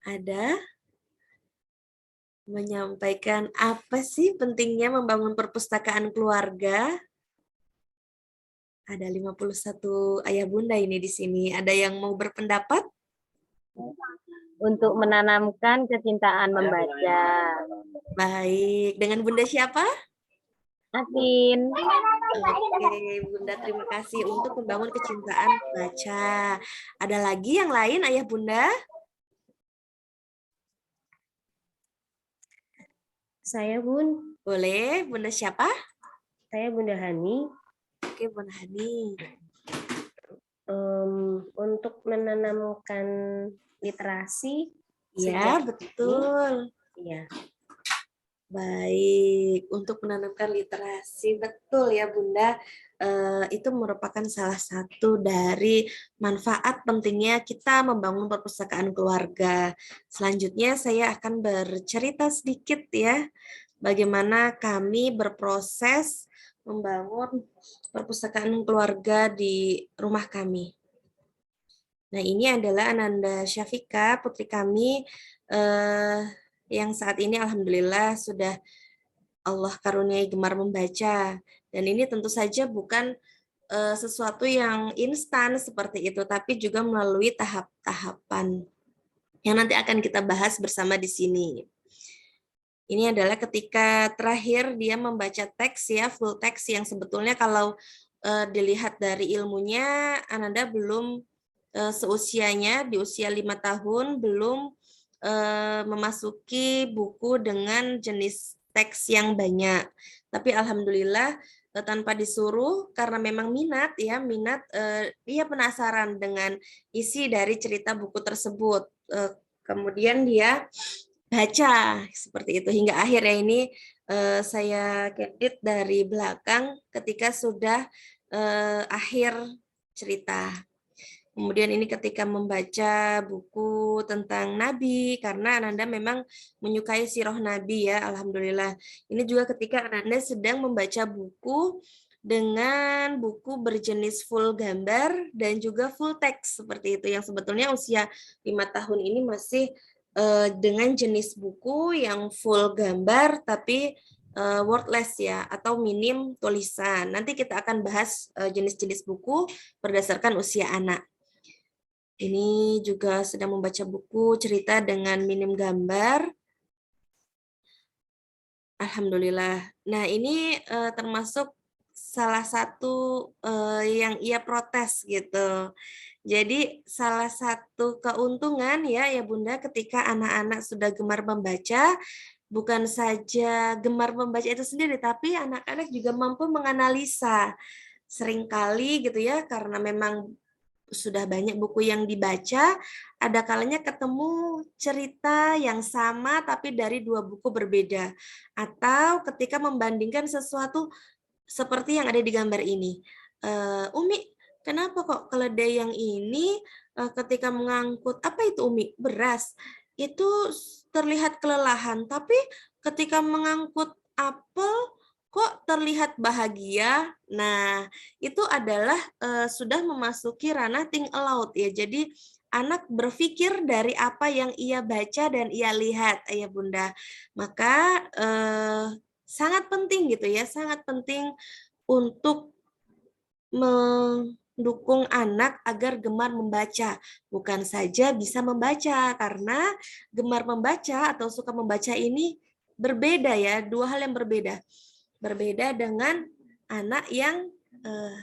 Ada menyampaikan apa sih pentingnya membangun perpustakaan keluarga? Ada 51 ayah bunda ini di sini. Ada yang mau berpendapat? Untuk menanamkan kecintaan membaca. Baik, dengan bunda siapa? Asin. Oke, bunda terima kasih untuk membangun kecintaan baca. Ada lagi yang lain ayah bunda? Saya Bun, Boleh, bunda siapa? saya Bunda Hani. Oke, bunda Hani. Untuk menanamkan literasi Ya, sejak betul. ya. Baik, untuk menanamkan literasi, betul ya Bunda, itu merupakan salah satu dari manfaat pentingnya kita membangun perpustakaan keluarga. Selanjutnya saya akan bercerita sedikit ya, bagaimana kami berproses membangun perpustakaan keluarga di rumah kami. Nah, ini adalah Ananda Syafika, putri kami, yang saat ini alhamdulillah sudah Allah karuniai gemar membaca. Dan ini tentu saja bukan sesuatu yang instan seperti itu, tapi juga melalui tahap-tahapan yang nanti akan kita bahas bersama di sini. Ini adalah ketika terakhir dia membaca teks ya, full teks yang sebetulnya kalau dilihat dari ilmunya, Ananda belum seusianya, di usia 5 tahun, belum memasuki buku dengan jenis teks yang banyak. Tapi alhamdulillah tanpa disuruh, karena memang minat ya, dia penasaran dengan isi dari cerita buku tersebut. Kemudian dia baca seperti itu hingga akhirnya ini saya kredit dari belakang ketika sudah akhir cerita. Kemudian ini ketika membaca buku tentang Nabi, karena Ananda memang menyukai sirah Nabi ya, alhamdulillah. Ini juga ketika Ananda sedang membaca buku dengan buku berjenis full gambar dan juga full text seperti itu, yang sebetulnya usia 5 tahun ini masih dengan jenis buku yang full gambar tapi wordless ya, atau minim tulisan. Nanti kita akan bahas jenis-jenis buku berdasarkan usia anak. Ini juga sedang membaca buku cerita dengan minim gambar. Alhamdulillah. Nah, ini termasuk salah satu yang ia protes gitu. Jadi salah satu keuntungan ya Bunda ketika anak-anak sudah gemar membaca, bukan saja gemar membaca itu sendiri, tapi anak-anak juga mampu menganalisa. Seringkali gitu ya, karena memang sudah banyak buku yang dibaca, ada kalanya ketemu cerita yang sama tapi dari dua buku berbeda. Atau ketika membandingkan sesuatu seperti yang ada di gambar ini. Umi, kenapa kok keledai yang ini ketika mengangkut, apa itu Umi? Beras. Itu terlihat kelelahan, tapi ketika mengangkut apel kok terlihat bahagia. Nah, itu adalah sudah memasuki ranah think aloud ya. Jadi anak berpikir dari apa yang ia baca dan ia lihat, ayah bunda. Maka sangat penting gitu ya, sangat penting untuk mendukung anak agar gemar membaca. Bukan saja bisa membaca, karena gemar membaca atau suka membaca ini berbeda ya, dua hal yang berbeda. Berbeda dengan anak yang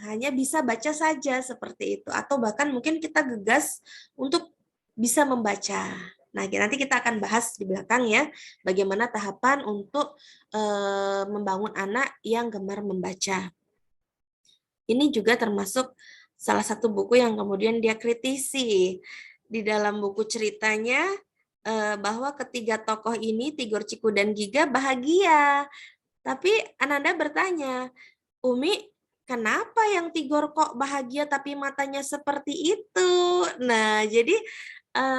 hanya bisa baca saja seperti itu, atau bahkan mungkin kita gegas untuk bisa membaca. Nah, nanti kita akan bahas di belakang ya, bagaimana tahapan untuk membangun anak yang gemar membaca. Ini juga termasuk salah satu buku yang kemudian dia kritisi. Di dalam buku ceritanya bahwa ketiga tokoh ini, Tigor, Ciku, dan Giga bahagia. Tapi Ananda bertanya, Umi, kenapa yang Tigor kok bahagia tapi matanya seperti itu? Nah, jadi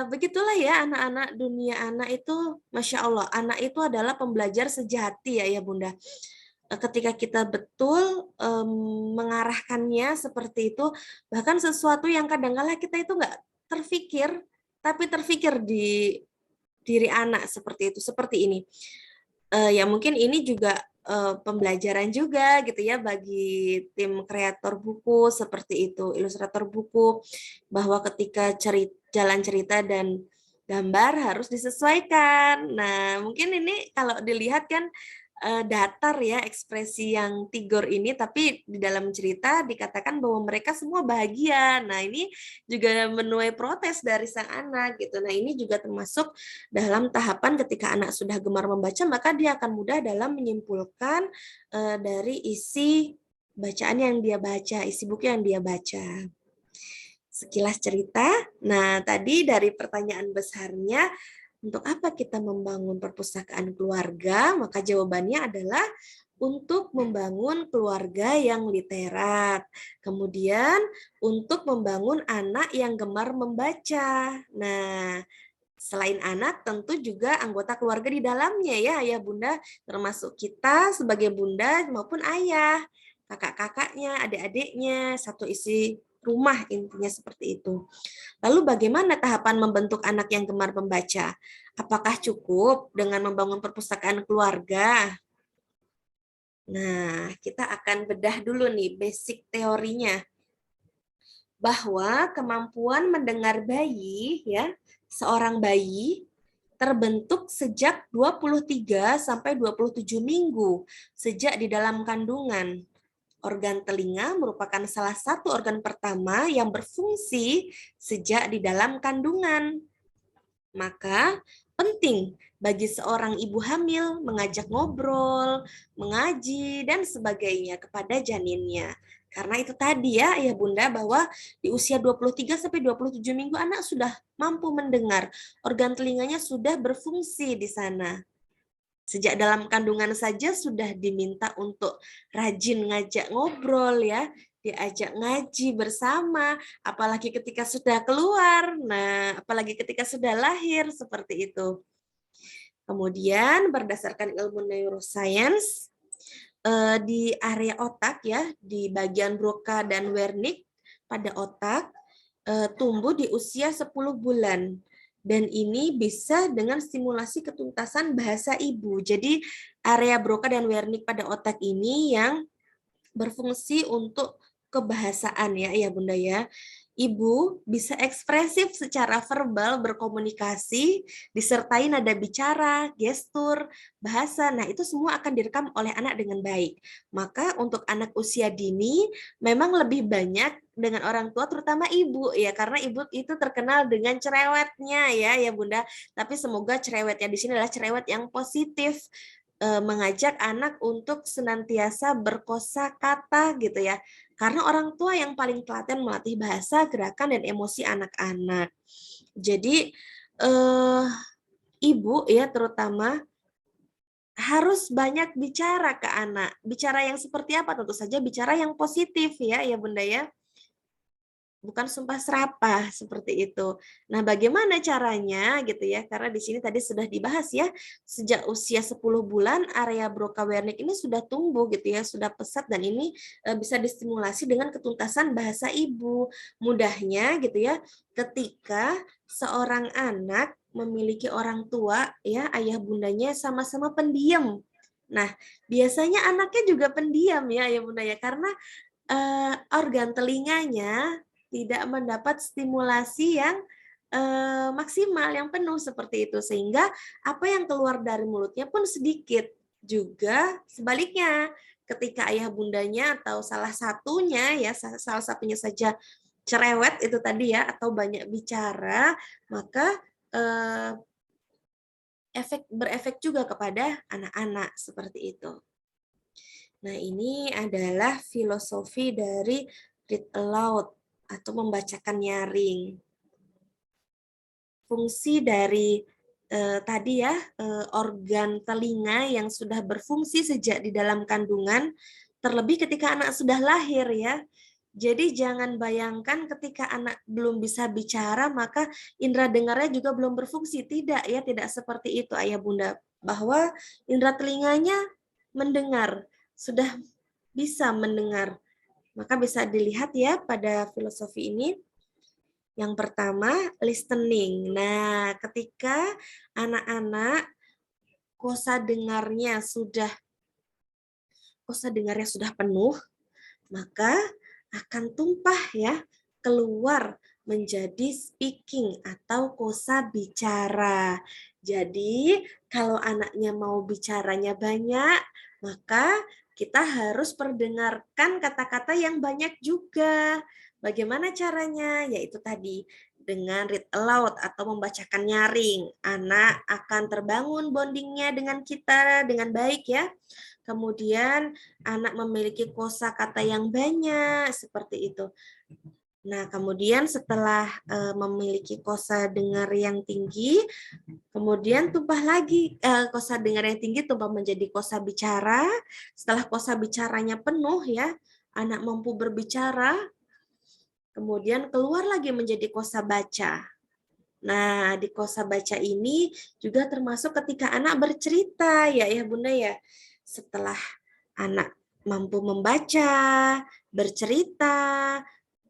begitulah ya anak-anak, dunia anak itu, Masya Allah, anak itu adalah pembelajar sejati ya Bunda. Ketika kita betul mengarahkannya seperti itu, bahkan sesuatu yang kadang-kala kita itu nggak terfikir, tapi terfikir di diri anak seperti itu, seperti ini. Ya mungkin ini juga pembelajaran juga gitu ya bagi tim kreator buku seperti itu, ilustrator buku, bahwa ketika jalan cerita dan gambar harus disesuaikan. Nah, mungkin ini kalau dilihat kan datar ya ekspresi yang Tigor ini, tapi di dalam cerita dikatakan bahwa mereka semua bahagia. Nah, ini juga menuai protes dari sang anak gitu. Nah, ini juga termasuk dalam tahapan ketika anak sudah gemar membaca, maka dia akan mudah dalam menyimpulkan dari isi bacaan yang dia baca, isi buku yang dia baca. Sekilas cerita. Nah, tadi dari pertanyaan besarnya, untuk apa kita membangun perpustakaan keluarga? Maka jawabannya adalah untuk membangun keluarga yang literat. Kemudian untuk membangun anak yang gemar membaca. Nah, selain anak, tentu juga anggota keluarga di dalamnya ya, ayah bunda, termasuk kita sebagai bunda maupun ayah, kakak-kakaknya, adik-adiknya, satu isi rumah intinya seperti itu. Lalu bagaimana tahapan membentuk anak yang gemar membaca? Apakah cukup dengan membangun perpustakaan keluarga? Nah, kita akan bedah dulu nih basic teorinya. Bahwa kemampuan mendengar bayi, ya, seorang bayi terbentuk sejak 23 sampai 27 minggu sejak di dalam kandungan. Organ telinga merupakan salah satu organ pertama yang berfungsi sejak di dalam kandungan. Maka penting bagi seorang ibu hamil mengajak ngobrol, mengaji, dan sebagainya kepada janinnya. Karena itu tadi ya, ayah bunda, bahwa di usia 23 sampai 27 minggu anak sudah mampu mendengar. Organ telinganya sudah berfungsi di sana. Sejak dalam kandungan saja sudah diminta untuk rajin ngajak ngobrol ya, diajak ngaji bersama, apalagi ketika sudah keluar, nah apalagi ketika sudah lahir seperti itu. Kemudian berdasarkan ilmu neuroscience, di area otak ya, di bagian Broca dan Wernicke pada otak, tumbuh di usia 10 bulan. Dan ini bisa dengan stimulasi ketuntasan bahasa ibu. Jadi area Broca dan Wernicke pada otak ini yang berfungsi untuk kebahasaan ya Bunda ya. Ibu bisa ekspresif secara verbal berkomunikasi disertai nada bicara, gestur, bahasa. Nah, itu semua akan direkam oleh anak dengan baik. Maka untuk anak usia dini memang lebih banyak dengan orang tua terutama ibu ya, karena ibu itu terkenal dengan cerewetnya ya Bunda. Tapi semoga cerewetnya di sini adalah cerewet yang positif, mengajak anak untuk senantiasa berkosakata gitu ya. Karena orang tua yang paling telaten melatih bahasa, gerakan, dan emosi anak-anak. Jadi ibu ya terutama harus banyak bicara ke anak. Bicara yang seperti apa? Tentu saja bicara yang positif ya Bunda ya. Bukan sumpah serapah seperti itu. Nah, bagaimana caranya gitu ya? Karena di sini tadi sudah dibahas ya, sejak usia 10 bulan area Broca Wernicke ini sudah tumbuh gitu ya, sudah pesat dan ini bisa distimulasi dengan ketuntasan bahasa ibu. Mudahnya gitu ya, ketika seorang anak memiliki orang tua ya, ayah bundanya sama-sama pendiam. Nah, biasanya anaknya juga pendiam ya, ayah bunda ya, karena organ telinganya tidak mendapat stimulasi yang maksimal, yang penuh seperti itu. Sehingga apa yang keluar dari mulutnya pun sedikit. Juga sebaliknya, ketika ayah bundanya atau salah satunya ya, salah satunya saja cerewet itu tadi ya, atau banyak bicara, maka berefek juga kepada anak-anak seperti itu. Nah, ini adalah filosofi dari read aloud atau membacakan nyaring. Fungsi dari tadi ya, organ telinga yang sudah berfungsi sejak di dalam kandungan, terlebih ketika anak sudah lahir ya. Jadi jangan bayangkan ketika anak belum bisa bicara, maka indera dengarnya juga belum berfungsi. Tidak ya, tidak seperti itu ayah bunda. Bahwa indera telinganya mendengar, sudah bisa mendengar. Maka bisa dilihat ya pada filosofi ini, Yang pertama, listening. Nah, ketika anak-anak kosa dengarnya sudah penuh, maka akan tumpah ya keluar menjadi speaking atau kosa bicara. Jadi, kalau anaknya mau bicaranya banyak, maka kita harus perdengarkan kata-kata yang banyak juga. Bagaimana caranya? Yaitu tadi dengan read aloud atau membacakan nyaring. Anak akan terbangun bondingnya dengan kita dengan baik ya. Kemudian anak memiliki kosakata yang banyak seperti itu. Nah, kemudian setelah memiliki kosa dengar yang tinggi, kemudian tumpah lagi kosa dengar yang tinggi tumpah menjadi kosa bicara. Setelah kosa bicaranya penuh ya, anak mampu berbicara, kemudian keluar lagi menjadi kosa baca. Nah, di kosa baca ini juga termasuk ketika anak bercerita ya Bunda ya. Setelah anak mampu membaca, bercerita,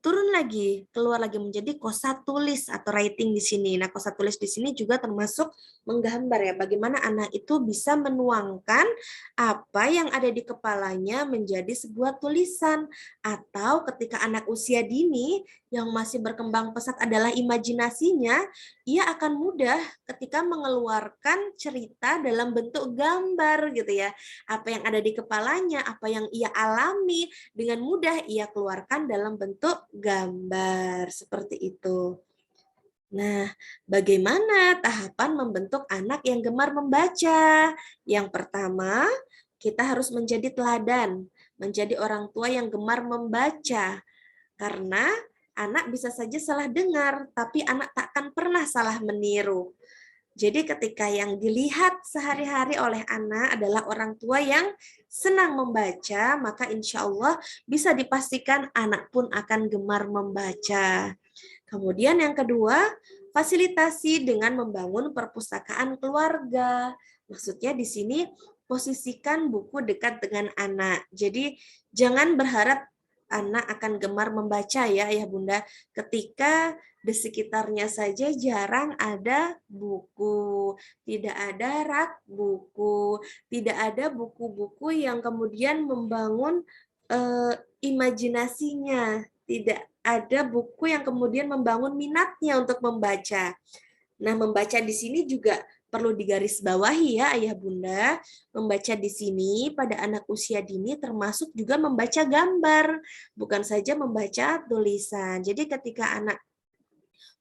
turun lagi, keluar lagi menjadi kosa tulis atau writing di sini. Nah, kosa tulis di sini juga termasuk menggambar ya, bagaimana anak itu bisa menuangkan apa yang ada di kepalanya menjadi sebuah tulisan. Atau ketika anak usia dini yang masih berkembang pesat adalah imajinasinya, ia akan mudah ketika mengeluarkan cerita dalam bentuk gambar gitu ya. Apa yang ada di kepalanya, apa yang ia alami, dengan mudah ia keluarkan dalam bentuk gambar. Seperti itu. Nah, bagaimana tahapan membentuk anak yang gemar membaca? Yang pertama, kita harus menjadi teladan, menjadi orang tua yang gemar membaca. Karena anak bisa saja salah dengar, tapi anak tak akan pernah salah meniru. Jadi ketika yang dilihat sehari-hari oleh anak adalah orang tua yang senang membaca, maka insya Allah bisa dipastikan anak pun akan gemar membaca. Kemudian yang kedua, fasilitasi dengan membangun perpustakaan keluarga. Maksudnya di sini posisikan buku dekat dengan anak. Jadi jangan berharap anak akan gemar membaca ya Bunda. Ketika di sekitarnya saja jarang ada buku, tidak ada rak buku, tidak ada buku-buku yang kemudian membangun imajinasinya, tidak ada buku yang kemudian membangun minatnya untuk membaca. Nah, membaca di sini juga perlu digarisbawahi ya Ayah Bunda. Membaca di sini pada anak usia dini termasuk juga membaca gambar, bukan saja membaca tulisan. Jadi ketika anak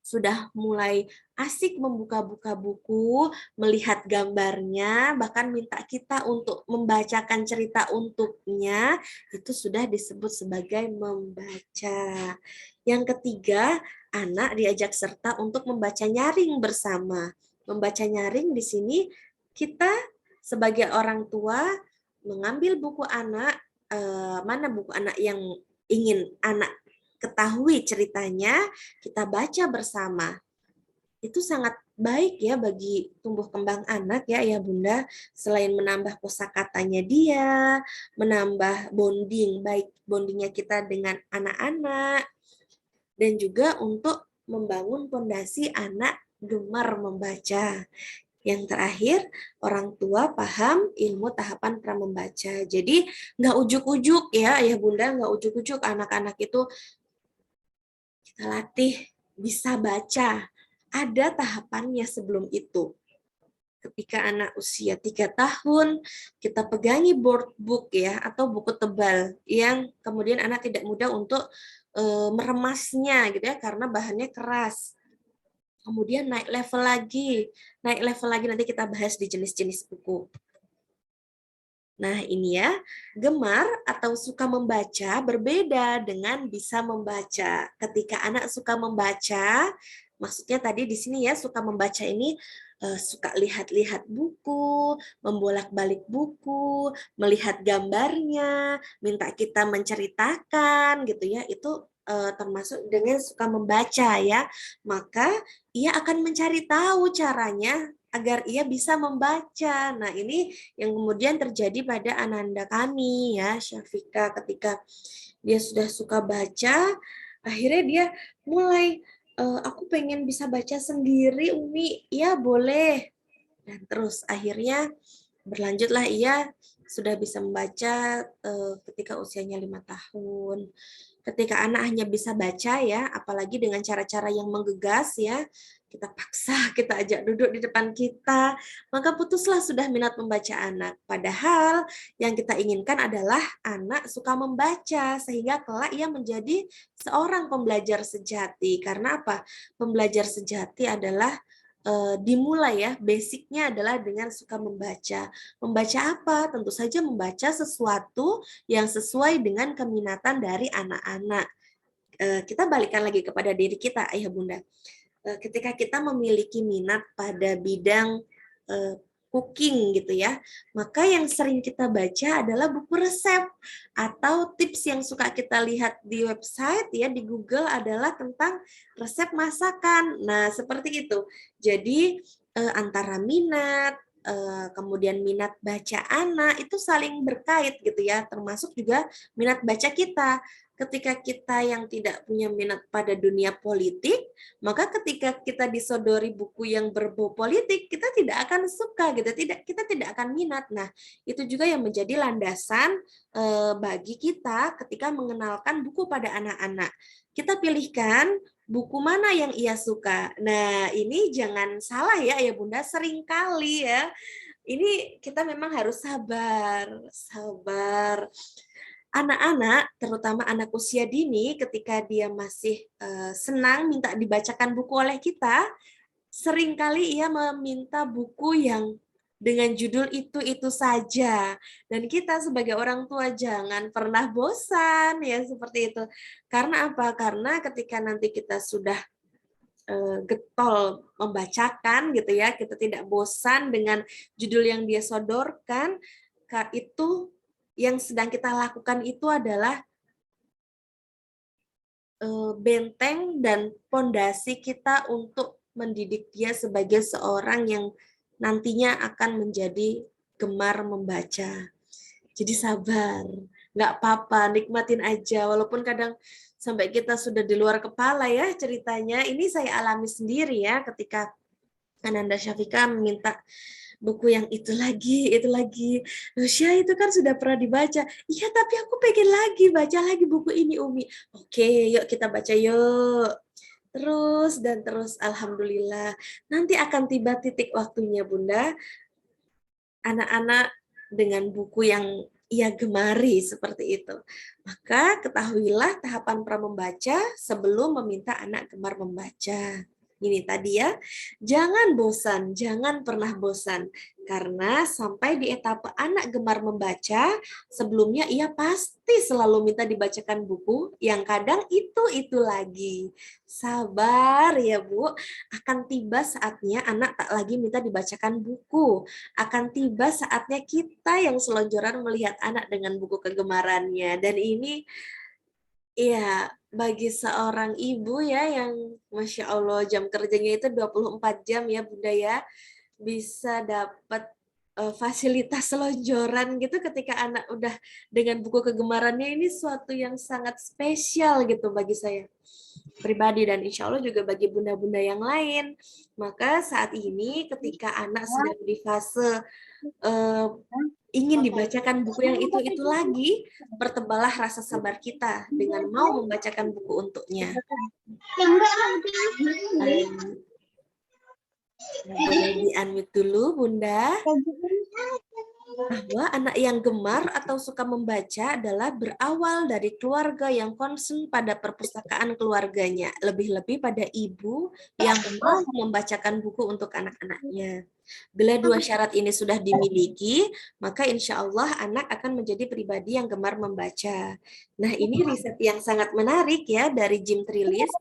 sudah mulai asik membuka-buka buku, melihat gambarnya, bahkan minta kita untuk membacakan cerita untuknya, itu sudah disebut sebagai membaca. Yang ketiga, anak diajak serta untuk membaca nyaring bersama. Membaca nyaring di sini kita sebagai orang tua mengambil buku anak, mana buku anak yang ingin anak ketahui ceritanya, kita baca bersama. Itu sangat baik ya bagi tumbuh kembang anak ya Bunda. Selain menambah kosakatanya dia, menambah bonding, baik bondingnya kita dengan anak-anak, dan juga untuk membangun fondasi anak gemar membaca. Yang terakhir, orang tua paham ilmu tahapan pramembaca. Jadi nggak ujuk-ujuk ya Bunda, nggak ujuk-ujuk anak-anak itu kita latih bisa baca. Ada tahapannya sebelum itu. Ketika anak usia 3 tahun, kita pegangi board book ya, atau buku tebal yang kemudian anak tidak mudah untuk meremasnya gitu ya, karena bahannya keras. Kemudian naik level lagi nanti kita bahas di jenis-jenis buku. Nah, ini ya, gemar atau suka membaca berbeda dengan bisa membaca. Ketika anak suka membaca, maksudnya tadi di sini ya, suka membaca ini suka lihat-lihat buku, membolak-balik buku, melihat gambarnya, minta kita menceritakan gitu ya, itu termasuk dengan suka membaca ya. Maka ia akan mencari tahu caranya agar ia bisa membaca. Nah, ini yang kemudian terjadi pada ananda kami ya, Syafika, ketika dia sudah suka baca, akhirnya dia mulai Aku pengen bisa baca sendiri, Umi. Ya, boleh. Dan terus akhirnya berlanjutlah ia sudah bisa membaca ketika usianya 5 tahun. Ketika anak hanya bisa baca ya, apalagi dengan cara-cara yang menggegas ya, kita paksa, kita ajak duduk di depan kita, maka putuslah sudah minat membaca anak. Padahal yang kita inginkan adalah anak suka membaca, sehingga kelak ia menjadi seorang pembelajar sejati. Karena apa? Pembelajar sejati adalah dimulai ya, basicnya adalah dengan suka membaca. Membaca apa? Tentu saja membaca sesuatu yang sesuai dengan keminatan dari anak-anak. Kita balikan lagi kepada diri kita, ayah bunda. Ketika kita memiliki minat pada bidang cooking gitu ya, maka yang sering kita baca adalah buku resep atau tips yang suka kita lihat di website ya, di Google adalah tentang resep masakan. Nah, seperti itu. Jadi antara minat kemudian minat baca anak itu saling berkait gitu ya, termasuk juga minat baca kita. Ketika kita yang tidak punya minat pada dunia politik, maka ketika kita disodori buku yang berbau politik, kita tidak akan suka gitu, kita tidak akan minat. Nah, itu juga yang menjadi landasan bagi kita ketika mengenalkan buku pada anak-anak. Kita pilihkan buku mana yang ia suka. Nah, ini jangan salah ya Bunda, sering kali ya. Ini kita memang harus sabar, sabar. Anak-anak, terutama anak usia dini, ketika dia masih senang minta dibacakan buku oleh kita, seringkali ia meminta buku yang dengan judul itu saja. Dan kita sebagai orang tua jangan pernah bosan ya seperti itu. Karena apa? Karena ketika nanti kita sudah getol membacakan gitu ya, kita tidak bosan dengan judul yang dia sodorkan, itu yang sedang kita lakukan itu adalah benteng dan pondasi kita untuk mendidik dia sebagai seorang yang nantinya akan menjadi gemar membaca. Jadi sabar, nggak apa-apa, nikmatin aja. Walaupun kadang sampai kita sudah di luar kepala ya ceritanya. Ini saya alami sendiri ya ketika Ananda Syafika meminta buku yang itu lagi. Lucia itu kan sudah pernah dibaca. Iya, tapi aku pengen lagi, baca lagi buku ini, Umi. Oke, yuk kita baca yuk. Terus dan terus, Alhamdulillah. Nanti akan tiba titik waktunya, Bunda. Anak-anak dengan buku yang ia gemari seperti itu. Maka ketahuilah tahapan pra membaca sebelum meminta anak gemar membaca. Ini tadi ya, jangan bosan, jangan pernah bosan. Karena sampai di etapa anak gemar membaca, sebelumnya ia pasti selalu minta dibacakan buku yang kadang itu lagi. Sabar ya Bu, akan tiba saatnya anak tak lagi minta dibacakan buku. Akan tiba saatnya kita yang selonjoran melihat anak dengan buku kegemarannya. Dan ini ya bagi seorang ibu ya yang Masya Allah jam kerjanya itu 24 jam ya Bunda ya, bisa dapat fasilitas selonjoran gitu ketika anak udah dengan buku kegemarannya, ini suatu yang sangat spesial gitu bagi saya pribadi dan insya Allah juga bagi bunda-bunda yang lain. Maka saat ini ketika anak sedang di fase ingin dibacakan buku yang itu lagi, pertebalah rasa sabar kita dengan mau membacakan buku untuknya. Boleh di-unmute dulu, Bunda. Bahwa anak yang gemar atau suka membaca adalah berawal dari keluarga yang concern pada perpustakaan keluarganya, lebih-lebih pada ibu yang mau membacakan buku untuk anak-anaknya. Bila dua syarat ini sudah dimiliki, maka insya Allah anak akan menjadi pribadi yang gemar membaca. Nah, ini riset yang sangat menarik ya dari Jim Trelease.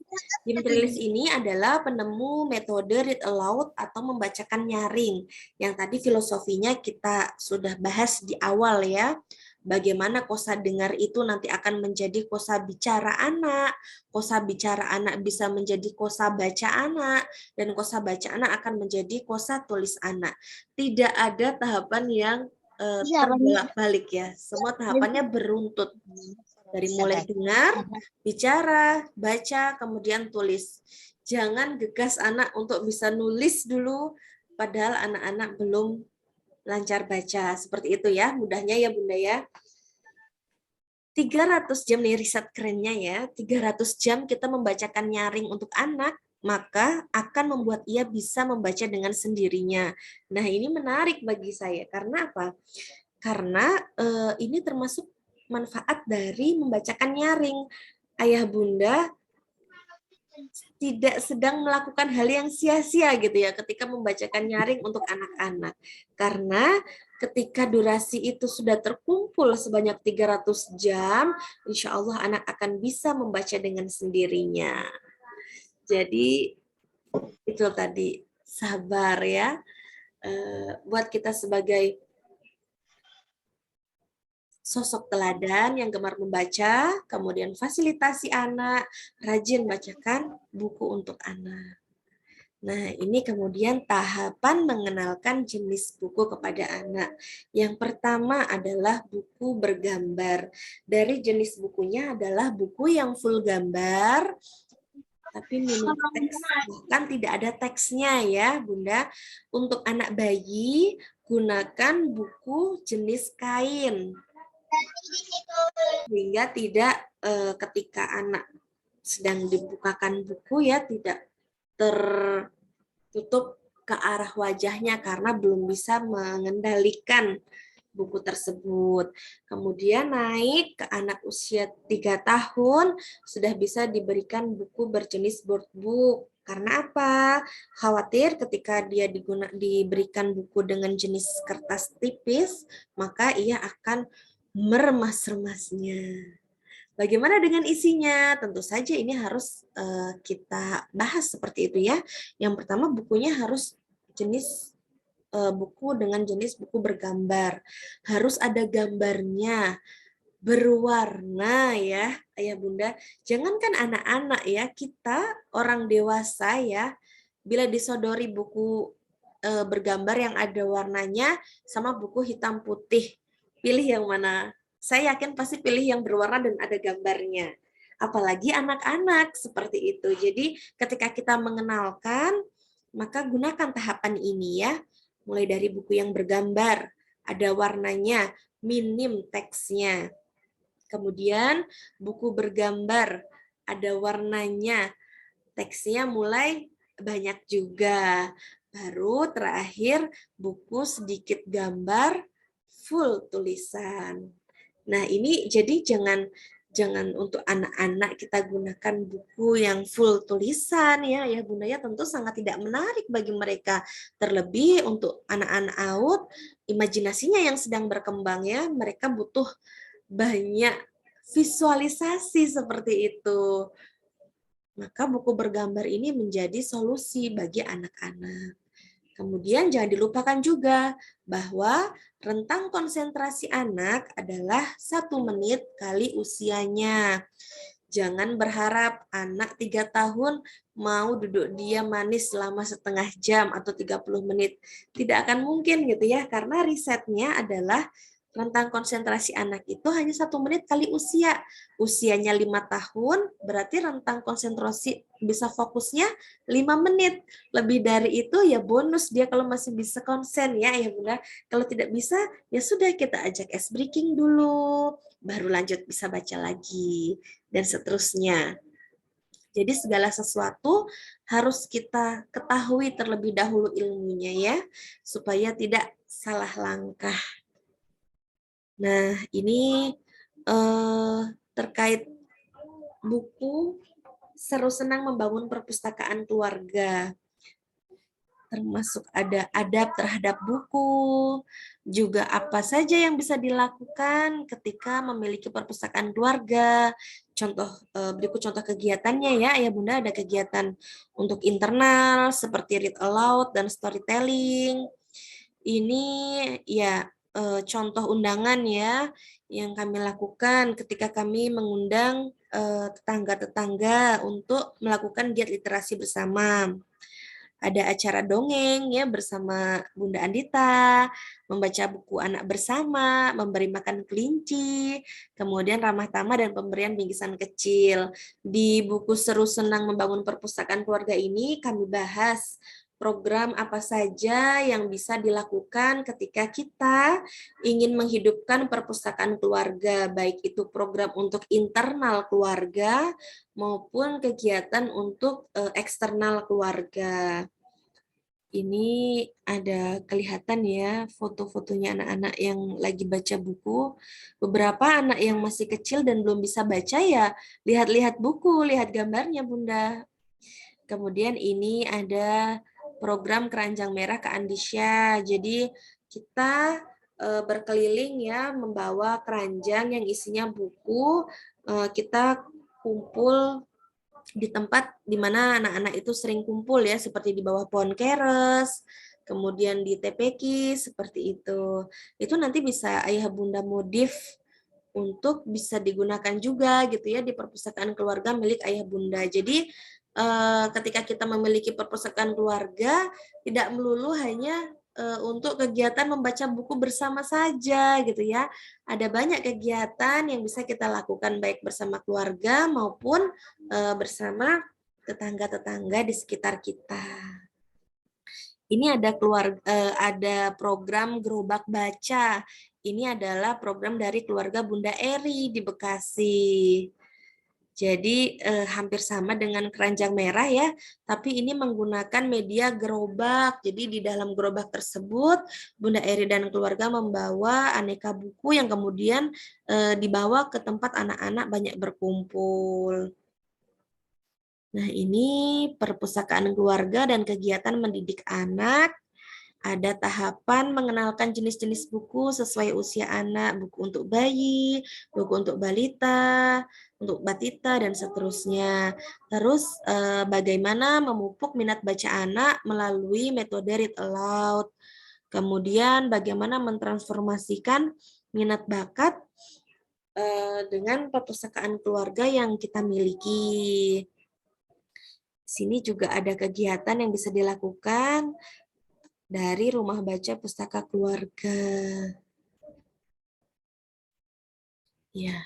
Jim Trelease ini adalah penemu metode read aloud atau membacakan nyaring, yang tadi filosofinya kita sudah bahas di awal ya. Bagaimana kosa dengar itu nanti akan menjadi kosa bicara anak bisa menjadi kosa baca anak, dan kosa baca anak akan menjadi kosa tulis anak. Tidak ada tahapan yang terbolak-balik ya, semua tahapannya beruntut. Dari mulai dengar, bicara, baca, kemudian tulis. Jangan gegas anak untuk bisa nulis dulu, padahal anak-anak belum lancar baca. Seperti itu ya, mudahnya ya Bunda ya. 300 jam nih riset kerennya ya, 300 jam kita membacakan nyaring untuk anak, maka akan membuat ia bisa membaca dengan sendirinya. Nah, ini menarik bagi saya. Karena apa? Karena ini termasuk manfaat dari membacakan nyaring. Ayah bunda tidak sedang melakukan hal yang sia-sia gitu ya ketika membacakan nyaring untuk anak-anak. Karena ketika durasi itu sudah terkumpul sebanyak 300 jam, insya Allah anak akan bisa membaca dengan sendirinya. Jadi itu tadi, sabar ya. Buat kita sebagai sosok teladan yang gemar membaca, kemudian fasilitasi anak, rajin bacakan buku untuk anak. Nah, ini kemudian tahapan mengenalkan jenis buku kepada anak. Yang pertama adalah buku bergambar. Dari jenis bukunya adalah buku yang full gambar, tapi minim teks, bahkan tidak ada teksnya ya, Bunda. Untuk anak bayi, gunakan buku jenis kain sehingga tidak ketika anak sedang dibukakan buku ya tidak tertutup ke arah wajahnya karena belum bisa mengendalikan buku tersebut. Kemudian naik ke anak usia 3 tahun sudah bisa diberikan buku berjenis board book. Karena apa? Khawatir ketika dia diberikan buku dengan jenis kertas tipis, maka ia akan meremas-remasnya. Bagaimana dengan isinya? Tentu saja ini harus kita bahas seperti itu ya. Yang pertama bukunya harus jenis buku dengan jenis buku bergambar. Harus ada gambarnya, berwarna ya, Ayah Bunda. Jangankan anak-anak ya, kita orang dewasa ya, bila disodori buku bergambar yang ada warnanya sama buku hitam putih, pilih yang mana? Saya yakin pasti pilih yang berwarna dan ada gambarnya. Apalagi anak-anak seperti itu. Jadi ketika kita mengenalkan, maka gunakan tahapan ini ya. Mulai dari buku yang bergambar, ada warnanya, minim teksnya. Kemudian buku bergambar, ada warnanya, teksnya mulai banyak juga. Baru terakhir buku sedikit gambar, full tulisan. Nah, ini jadi jangan untuk anak-anak kita gunakan buku yang full tulisan ya Bunda ya, tentu sangat tidak menarik bagi mereka. Terlebih untuk anak-anak AUD, imajinasinya yang sedang berkembang ya, mereka butuh banyak visualisasi seperti itu. Maka buku bergambar ini menjadi solusi bagi anak-anak. Kemudian jangan dilupakan juga bahwa rentang konsentrasi anak adalah 1 menit kali usianya. Jangan berharap anak 3 tahun mau duduk diam manis selama setengah jam atau 30 menit. Tidak akan mungkin gitu ya, karena risetnya adalah rentang konsentrasi anak itu hanya 1 menit kali usia. Usianya 5 tahun, berarti rentang konsentrasi bisa fokusnya 5 menit. Lebih dari itu ya bonus dia kalau masih bisa konsen ya Bunda. Kalau tidak bisa ya sudah kita ajak ice breaking dulu, baru lanjut bisa baca lagi dan seterusnya. Jadi segala sesuatu harus kita ketahui terlebih dahulu ilmunya ya, supaya tidak salah langkah. Nah, ini terkait buku Seru Senang Membangun Perpustakaan Keluarga. Termasuk ada adab terhadap buku, juga apa saja yang bisa dilakukan ketika memiliki perpustakaan keluarga. Contoh berikut contoh kegiatannya ya Bunda, ada kegiatan untuk internal seperti read aloud dan storytelling. Ini ya contoh undangan ya yang kami lakukan ketika kami mengundang tetangga-tetangga untuk melakukan giat literasi bersama. ada acara dongeng ya bersama Bunda Andita, membaca buku anak bersama, memberi makan kelinci, kemudian ramah tamah dan pemberian bingkisan kecil. Di buku Seru Senang Membangun Perpustakaan Keluarga ini kami bahas program apa saja yang bisa dilakukan ketika kita ingin menghidupkan perpustakaan keluarga, baik itu program untuk internal keluarga maupun kegiatan untuk eksternal keluarga. Ini ada kelihatan ya foto-fotonya anak-anak yang lagi baca buku. Beberapa anak yang masih kecil dan belum bisa baca ya lihat-lihat buku, lihat gambarnya Bunda. Kemudian ini ada program Keranjang Merah Kak Andisya. Jadi kita berkeliling ya membawa keranjang yang isinya buku. Kita kumpul di tempat di mana anak-anak itu sering kumpul ya, seperti di bawah pohon keres, kemudian di TPQ seperti itu. Itu nanti bisa ayah bunda modif untuk bisa digunakan juga gitu ya di perpustakaan keluarga milik ayah bunda. Jadi ketika kita memiliki perpustakaan keluarga tidak melulu hanya untuk kegiatan membaca buku bersama saja gitu ya. Ada banyak kegiatan yang bisa kita lakukan baik bersama keluarga maupun bersama tetangga-tetangga di sekitar kita. Ini ada program Gerobak Baca. Ini adalah program dari keluarga Bunda Eri di Bekasi. Jadi hampir sama dengan keranjang merah ya, tapi ini menggunakan media gerobak. Jadi di dalam gerobak tersebut Bunda Eri dan keluarga membawa aneka buku yang kemudian dibawa ke tempat anak-anak banyak berkumpul. Nah, ini perpustakaan keluarga dan kegiatan mendidik anak. Ada tahapan mengenalkan jenis-jenis buku sesuai usia anak, buku untuk bayi, buku untuk balita, untuk batita, dan seterusnya. Terus bagaimana memupuk minat baca anak melalui metode read aloud. Kemudian bagaimana mentransformasikan minat bakat dengan perpustakaan keluarga yang kita miliki. Sini juga ada kegiatan yang bisa dilakukan dari Rumah Baca Pustaka Keluarga. Ya,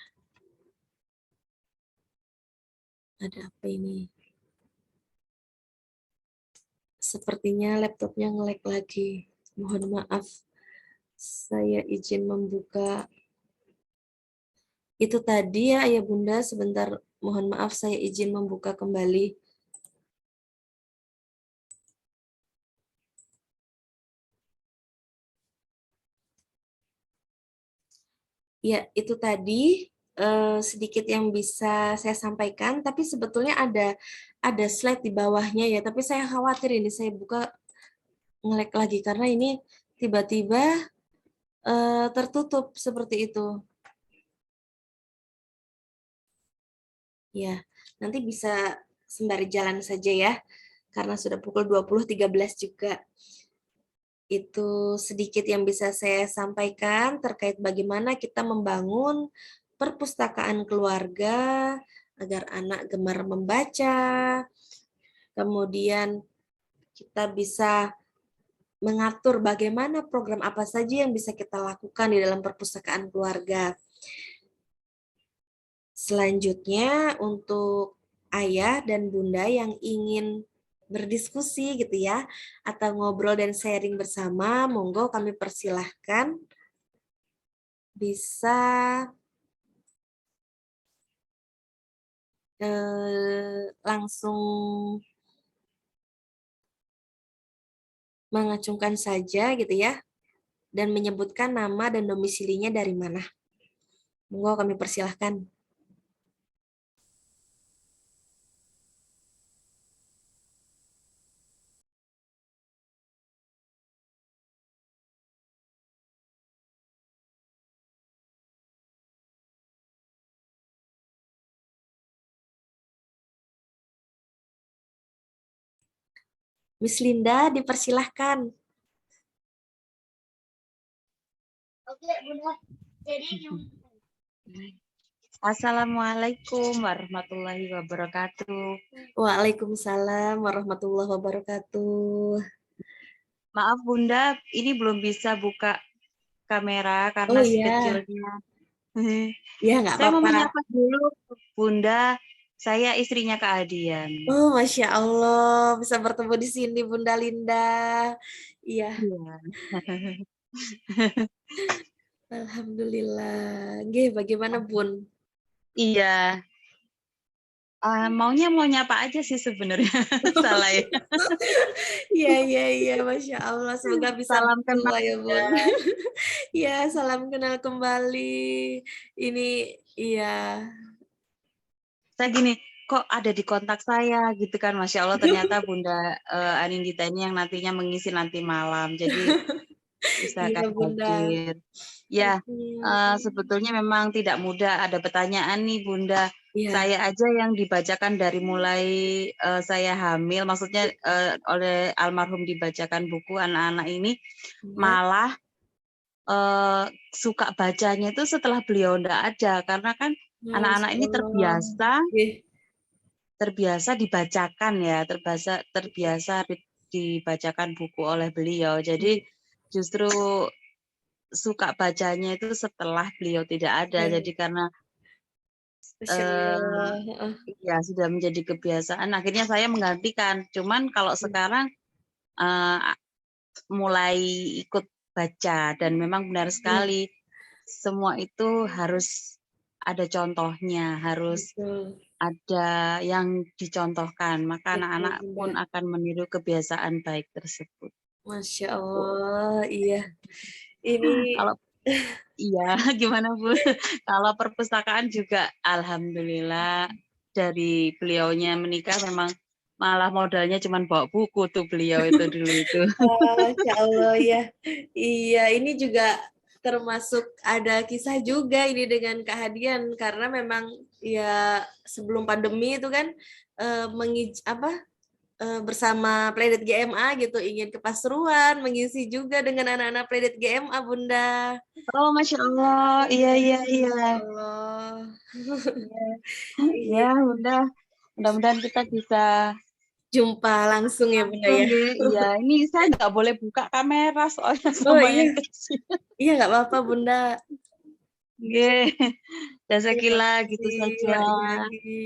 ada apa ini? Sepertinya laptopnya nge-lag lagi. Mohon maaf. Saya izin membuka. Itu tadi ya, Ayah Bunda. Sebentar, mohon maaf saya izin membuka kembali. Ya, itu tadi sedikit yang bisa saya sampaikan, tapi sebetulnya ada slide di bawahnya ya, tapi saya khawatir ini saya buka nge-lag lagi karena ini tiba-tiba tertutup seperti itu. Ya, nanti bisa sembari jalan saja ya, karena sudah pukul 20.13 juga. Itu sedikit yang bisa saya sampaikan terkait bagaimana kita membangun perpustakaan keluarga agar anak gemar membaca, kemudian kita bisa mengatur bagaimana program apa saja yang bisa kita lakukan di dalam perpustakaan keluarga. Selanjutnya untuk ayah dan bunda yang ingin berdiskusi gitu ya, atau ngobrol dan sharing bersama, monggo kami persilahkan bisa langsung mengacungkan saja gitu ya, dan menyebutkan nama dan domisilinya dari mana. Monggo kami persilahkan. Miss Linda, dipersilahkan. Oke, Bunda. Jadi Assalamualaikum warahmatullahi wabarakatuh. Waalaikumsalam warahmatullahi wabarakatuh. Maaf Bunda, ini belum bisa buka kamera Oh karena si iya, kecilnya. ya nggak Saya mau apa-apa. menyapa dulu Bunda, saya istrinya Kak Adian. Oh, Masya Allah, bisa bertemu di sini Bunda Linda. Iya, Iya. Alhamdulillah. Nggih, bagaimana Bun? Iya. Maunya mau nyapa aja sih sebenarnya. Salah ya. Iya, iya, iya, Masya Allah. Semoga bisa Salam kenal berdua ya Bun. ya. Iya, salam kenal kembali. Ini, iya. Saya gini, kok ada di kontak saya gitu kan, Masya Allah ternyata Bunda Anindita ini yang nantinya mengisi nanti malam. Jadi Iya usahakan Bunda. hadir. Ya, sebetulnya memang tidak mudah. Ada pertanyaan nih Bunda. Iya. Saya aja yang dibacakan dari mulai saya hamil, maksudnya oleh almarhum dibacakan buku anak-anak ini, Iya. malah suka bacanya itu setelah beliau enggak ada. Karena kan Masya anak-anak ini Allah. Nggih. terbiasa dibacakan ya, terbiasa dibacakan buku oleh beliau. Jadi Nggih. justru suka bacanya itu setelah beliau tidak ada. Iya. Jadi karena Masya Allah. Heeh. ya sudah menjadi kebiasaan, akhirnya saya menggantikan. Cuman kalau sekarang uh, mulai ikut baca dan memang benar Iya, sekali semua itu harus ada contohnya, harus betul. ada yang dicontohkan, maka Betul, anak-anak Bunda. pun akan meniru kebiasaan baik tersebut. Masya Allah, iya. Ini Kalau iya, gimana Bu? Kalau perpustakaan juga alhamdulillah dari beliaunya menikah memang malah modalnya cuma bawa buku tuh beliau itu dulu itu. Masya Allah ya. Iya, ini juga termasuk ada kisah juga ini dengan Kak Hadian karena memang ya sebelum pandemi itu kan bersama Playdate GMA gitu ingin ke Pasuruan mengisi juga dengan anak-anak Playdate GMA Bunda. Oh, Masya Allah, iya Iya, iya iya. Masya Allah. Iya, Iya, ya udah, mudah-mudahan kita bisa jumpa langsung ya Bunda langsung ya. ya. Iya, ini saya nggak boleh buka kamera soalnya Oh sama iya, yang kecil. iya nggak apa-apa Bunda. Oke, Terima dasakillah gitu kasih saja. lagi-lagi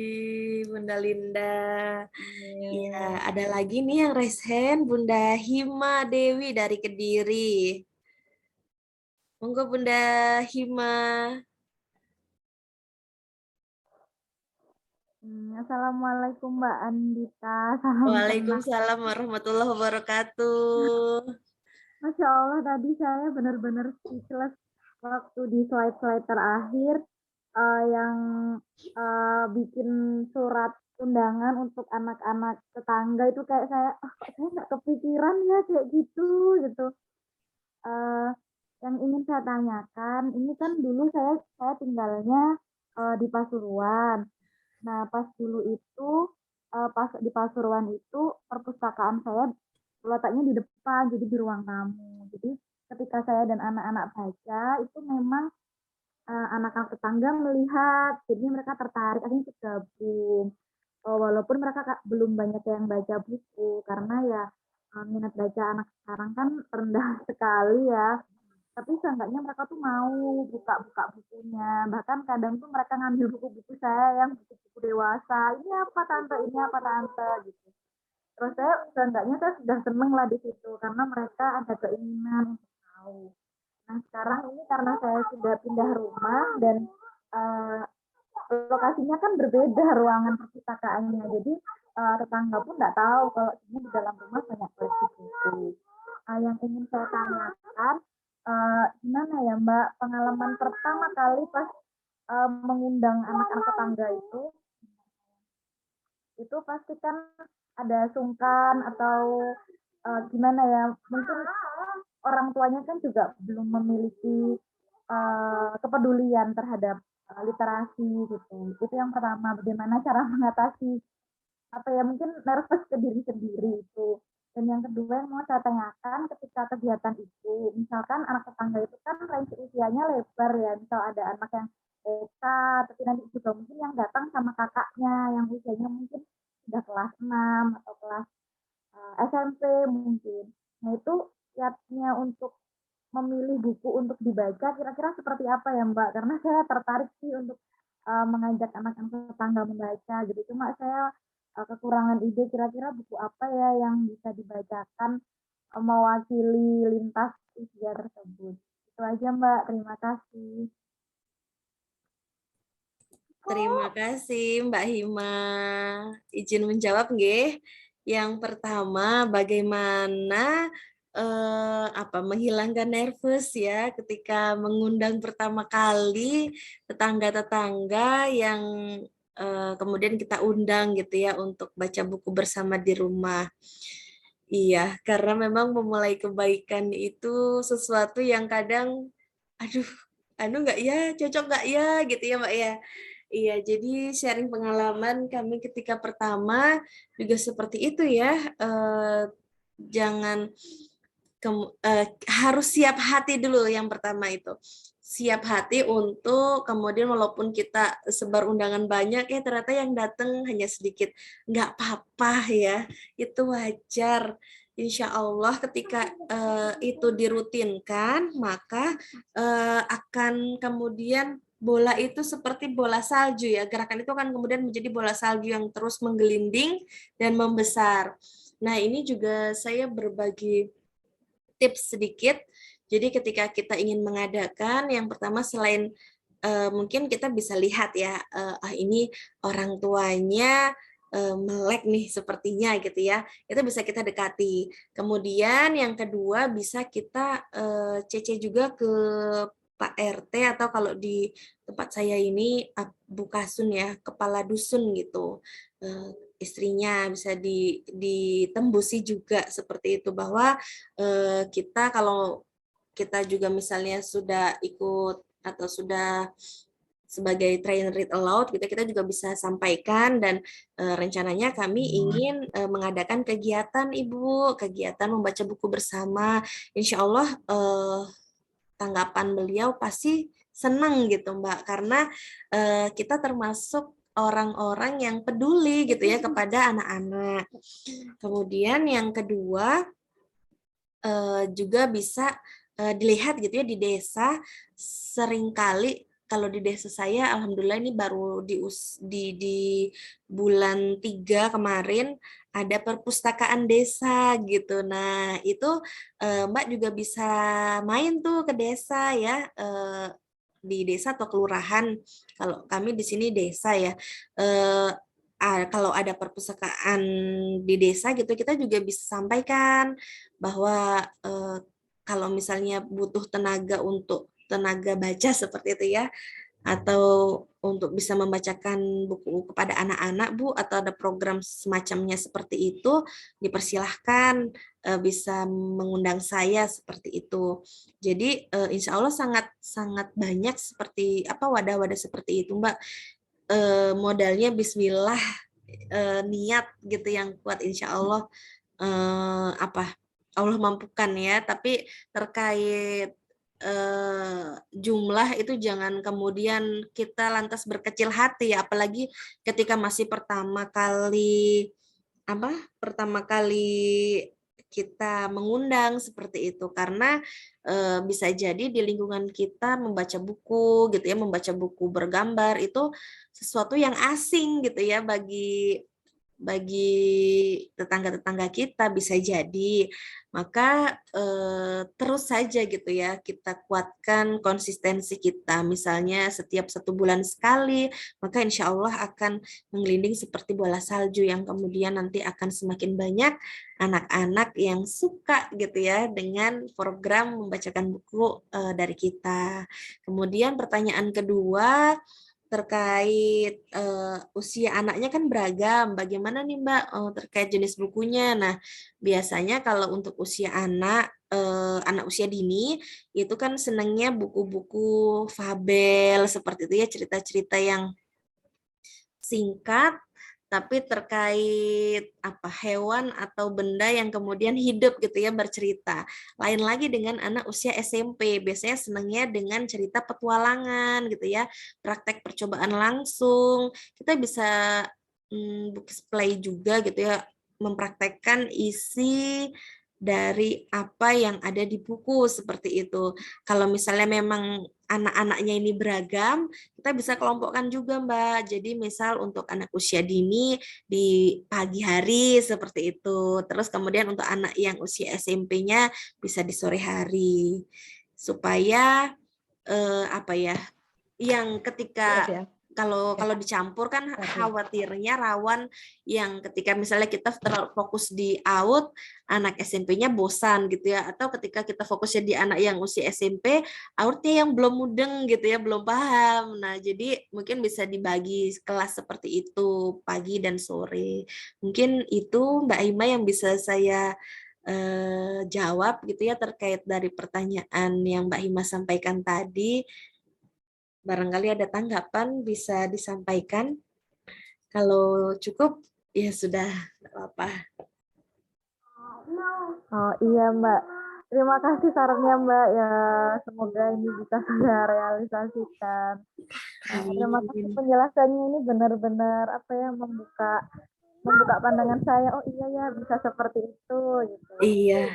Bunda Linda. Ya, ada lagi nih yang raise hand Bunda Hima Dewi dari Kediri. Monggo Bunda Hima. Assalamualaikum Mbak Andita, salam kenal. Waalaikumsalam warahmatullahi wabarakatuh. Masya Allah tadi saya benar-benar speechless waktu di slide-slide terakhir yang bikin surat undangan untuk anak-anak tetangga itu kayak saya, kok saya nggak kepikiran ya kayak gitu. Eh, yang ingin saya tanyakan, ini kan dulu saya tinggalnya di Pasuruan. Nah, pas dulu itu, pas di Pasuruan itu, perpustakaan saya letaknya di depan, jadi di ruang tamu. Jadi ketika saya dan anak-anak baca, itu memang anak-anak tetangga melihat, jadi mereka tertarik, akhirnya ikut gabung. Walaupun mereka belum banyak yang baca buku, karena ya minat baca anak sekarang kan rendah sekali ya. Tapi seenggaknya mereka tuh mau buka-buka bukunya. Bahkan kadang tuh mereka ngambil buku-buku saya yang buku-buku dewasa. Ini apa tante? Ini apa tante? Gitu. Terus saya seenggaknya saya sudah seneng lah di situ karena mereka ada keinginan untuk tahu. Nah sekarang ini karena saya sudah pindah rumah dan uh, lokasinya kan berbeda ruangan perpustakaannya. Jadi tetangga pun nggak tahu kalau ini di dalam rumah banyak koleksi buku. Yang ingin saya tanyakan, gimana ya Mbak, pengalaman pertama kali pas mengundang anak-anak tetangga itu pasti kan ada sungkan atau gimana ya, mungkin orang tuanya kan juga belum memiliki kepedulian terhadap literasi gitu. Itu yang pertama, bagaimana cara mengatasi apa ya, mungkin nervous ke diri sendiri itu. Dan yang kedua yang mau saya tanyakan, ketika kegiatan itu, misalkan anak tetangga itu kan range usianya lebar ya, misal ada anak yang TK, tapi nanti juga mungkin yang datang sama kakaknya yang usianya mungkin sudah kelas 6 atau kelas SMP mungkin. Nah itu kiatnya untuk memilih buku untuk dibaca kira-kira seperti apa ya Mbak? Karena saya tertarik sih untuk mengajak anak-anak tetangga membaca gitu. Cuma saya kekurangan ide kira-kira buku apa ya yang bisa dibacakan mewakili lintas usia tersebut. Itu aja Mbak, terima kasih. Terima kasih Mbak Hima. Izin menjawab nggih. Yang pertama, bagaimana menghilangkan nervous ya ketika mengundang pertama kali tetangga-tetangga yang kemudian kita undang gitu ya untuk baca buku bersama di rumah. Iya, karena memang memulai kebaikan itu sesuatu yang kadang, aduh, nggak ya, cocok nggak ya, gitu ya Mbak ya. Iya, jadi sharing pengalaman kami ketika pertama juga seperti itu ya. Jangan harus siap hati dulu yang pertama itu. Siap hati untuk kemudian walaupun kita sebar undangan banyak ya ternyata yang datang hanya sedikit. Nggak apa-apa ya, itu wajar. Insya Allah ketika itu dirutinkan maka akan kemudian bola itu seperti bola salju ya. Gerakan itu akan kemudian menjadi bola salju yang terus menggelinding dan membesar. Nah, ini juga saya berbagi tips sedikit. Jadi ketika kita ingin mengadakan, yang pertama selain mungkin kita bisa lihat ya, ini orang tuanya melek nih sepertinya gitu ya, itu bisa kita dekati. Kemudian yang kedua bisa kita CC juga ke Pak RT atau kalau di tempat saya ini Bu Kasun ya, kepala dusun gitu. Istrinya bisa ditembusi juga seperti itu bahwa kita kalau kita juga misalnya sudah ikut atau sudah sebagai trainer read aloud kita juga bisa sampaikan dan rencananya kami ingin mengadakan kegiatan Ibu, kegiatan membaca buku bersama. Insya Allah tanggapan beliau pasti senang gitu Mbak karena kita termasuk orang-orang yang peduli gitu ya kepada anak-anak. Kemudian yang kedua juga bisa dilihat gitu ya di desa seringkali kalau di desa saya alhamdulillah ini baru di bulan 3 kemarin ada perpustakaan desa gitu. Nah, itu Mbak juga bisa main tuh ke desa ya di desa atau kelurahan. Kalau kami di sini desa ya. Kalau ada perpustakaan di desa gitu kita juga bisa sampaikan bahwa kalau misalnya butuh tenaga untuk tenaga baca seperti itu ya atau untuk bisa membacakan buku kepada anak-anak Bu atau ada program semacamnya seperti itu dipersilahkan bisa mengundang saya seperti itu. Jadi insya Allah sangat sangat banyak seperti wadah-wadah seperti itu Mbak. Modalnya Bismillah niat gitu yang kuat insya Allah Allah mampukan ya, tapi terkait jumlah itu jangan kemudian kita lantas berkecil hati ya, apalagi ketika masih pertama kali kita mengundang seperti itu karena bisa jadi di lingkungan kita membaca buku gitu ya, membaca buku bergambar itu sesuatu yang asing gitu ya bagi tetangga-tetangga kita bisa jadi. Maka terus saja gitu ya kita kuatkan konsistensi kita. Misalnya setiap 1 bulan sekali, maka insya Allah akan menggelinding seperti bola salju yang kemudian nanti akan semakin banyak anak-anak yang suka gitu ya dengan program membacakan buku dari kita. Kemudian pertanyaan kedua, terkait usia anaknya kan beragam. Bagaimana nih Mbak terkait jenis bukunya? Nah, biasanya kalau untuk usia anak usia dini itu kan senangnya buku-buku fabel seperti itu ya, cerita-cerita yang singkat tapi terkait apa hewan atau benda yang kemudian hidup gitu ya bercerita. Lain lagi dengan anak usia SMP, biasanya senangnya dengan cerita petualangan gitu ya, praktek percobaan langsung. Kita bisa play juga gitu ya, mempraktekkan isi dari apa yang ada di buku seperti itu. Kalau misalnya memang anak-anaknya ini beragam, kita bisa kelompokkan juga, Mbak. Jadi misal untuk anak usia dini di pagi hari seperti itu. Terus kemudian untuk anak yang usia SMP-nya bisa di sore hari. Supaya apa ya? Yang ketika Iya, kalau dicampur kan khawatirnya rawan yang ketika misalnya kita terlalu fokus di AUD, anak SMP-nya bosan gitu ya, atau ketika kita fokusnya di anak yang usia SMP, AUD-nya yang belum mudeng gitu ya, belum paham. Nah, jadi mungkin bisa dibagi kelas seperti itu, pagi dan sore. Mungkin itu Mbak Ima yang bisa saya jawab gitu ya terkait dari pertanyaan yang Mbak Hima sampaikan tadi. Barangkali ada tanggapan bisa disampaikan. Kalau cukup, ya sudah, nggak apa-apa. Oh iya Mbak, terima kasih sarannya Mbak ya, semoga ini bisa saya realisasikan. Terima kasih penjelasannya, ini benar-benar apa ya, membuka pandangan saya. Oh iya ya, bisa seperti itu gitu. Iya.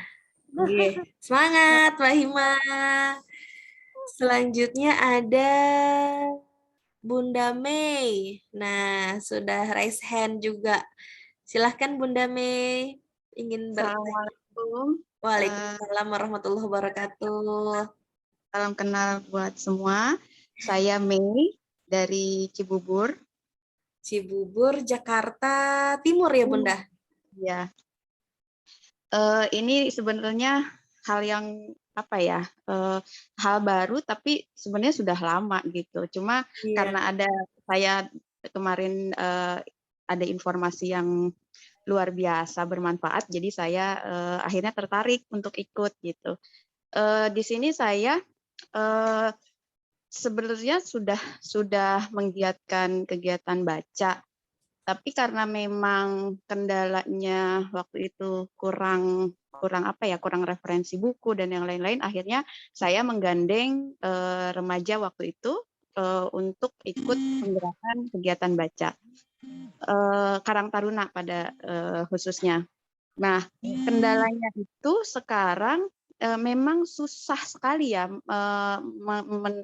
Semangat, Mbak Hima. Selanjutnya ada Bunda Mei. Nah, sudah raise hand juga. Silahkan Bunda Mei. Ingin bertanya. Assalamualaikum. Waalaikumsalam warahmatullahi wabarakatuh. Salam kenal buat semua. Saya Mei dari Cibubur. Cibubur, Jakarta Timur ya Bunda? Ya. Ini sebenarnya hal yang apa ya? Hal baru tapi sebenarnya sudah lama gitu. Cuma karena ada saya kemarin ada informasi yang luar biasa bermanfaat, jadi saya akhirnya tertarik untuk ikut gitu. Di sini saya sebenarnya sudah menggiatkan kegiatan baca, tapi karena memang kendalanya waktu itu kurang referensi buku dan yang lain-lain, akhirnya saya menggandeng remaja waktu itu untuk ikut penggerakan kegiatan baca Karang Taruna pada khususnya. Nah, kendalanya itu sekarang memang susah sekali ya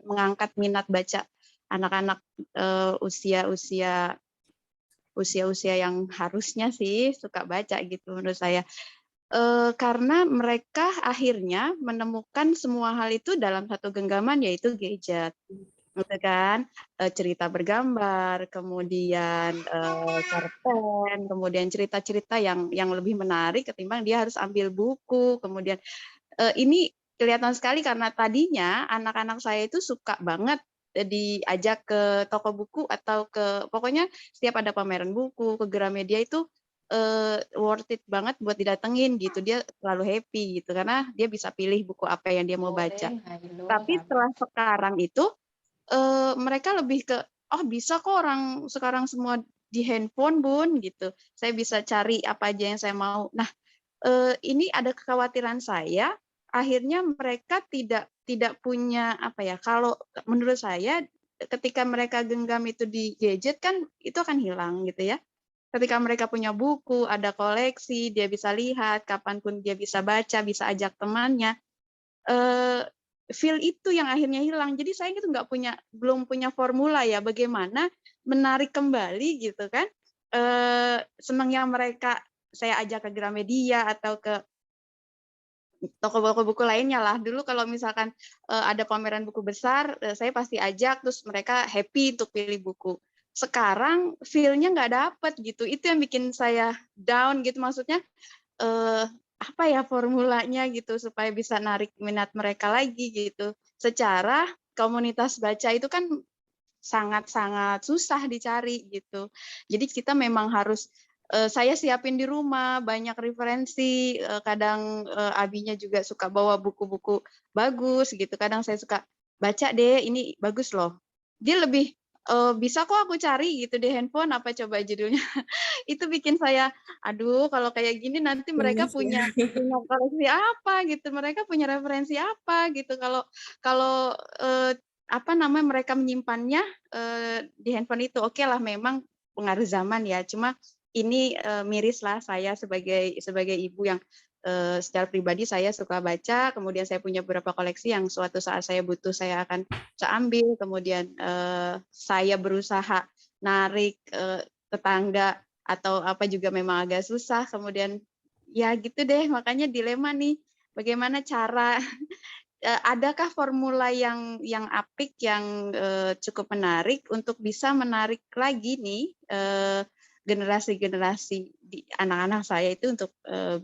mengangkat minat baca anak-anak usia-usia yang harusnya sih suka baca gitu menurut saya. Karena mereka akhirnya menemukan semua hal itu dalam satu genggaman, yaitu gadget. Gitu kan, cerita bergambar, kemudian cerpen, kemudian cerita-cerita yang lebih menarik ketimbang dia harus ambil buku. Kemudian ini kelihatan sekali karena tadinya anak-anak saya itu suka banget diajak ke toko buku atau pokoknya setiap ada pameran buku, ke Gramedia itu worth it banget buat didatengin gitu. Dia selalu happy gitu karena dia bisa pilih buku apa yang dia mau baca. Tapi setelah sekarang itu mereka lebih ke, oh bisa kok orang sekarang semua di handphone Bun gitu. Saya bisa cari apa aja yang saya mau. Nah, ini ada kekhawatiran saya, akhirnya mereka tidak punya apa ya? Kalau menurut saya ketika mereka genggam itu di gadget kan itu akan hilang gitu ya. Ketika mereka punya buku, ada koleksi, dia bisa lihat kapanpun dia bisa baca, bisa ajak temannya. Feel itu yang akhirnya hilang. Jadi saya itu belum punya formula ya bagaimana menarik kembali gitu kan. Senangnya mereka saya ajak ke Gramedia atau ke toko-toko buku lainnya lah. Dulu kalau misalkan ada pameran buku besar, saya pasti ajak, terus mereka happy untuk pilih buku. Sekarang feel-nya nggak dapet gitu. Itu yang bikin saya down gitu. Maksudnya apa ya formulanya gitu supaya bisa narik minat mereka lagi gitu. Secara komunitas baca itu kan sangat-sangat susah dicari gitu. Jadi kita memang harus saya siapin di rumah banyak referensi, kadang Abinya juga suka bawa buku-buku bagus gitu. Kadang saya suka baca deh, ini bagus loh. Dia lebih bisa kok aku cari gitu di handphone, apa coba judulnya. Itu bikin saya, aduh kalau kayak gini nanti mereka Gemes punya ya. koleksi apa gitu, mereka punya referensi apa gitu. Kalau kalau, apa namanya, mereka menyimpannya, di handphone itu. Oke lah memang pengaruh zaman ya, cuma ini, mirislah saya sebagai ibu yang, secara pribadi saya suka baca, kemudian saya punya beberapa koleksi yang suatu saat saya butuh saya akan bisa ambil, kemudian, saya berusaha narik, tetangga atau apa juga memang agak susah, kemudian ya gitu deh, makanya dilema nih, bagaimana cara adakah formula yang apik, yang, cukup menarik untuk bisa menarik lagi nih, generasi-generasi di anak-anak saya itu untuk,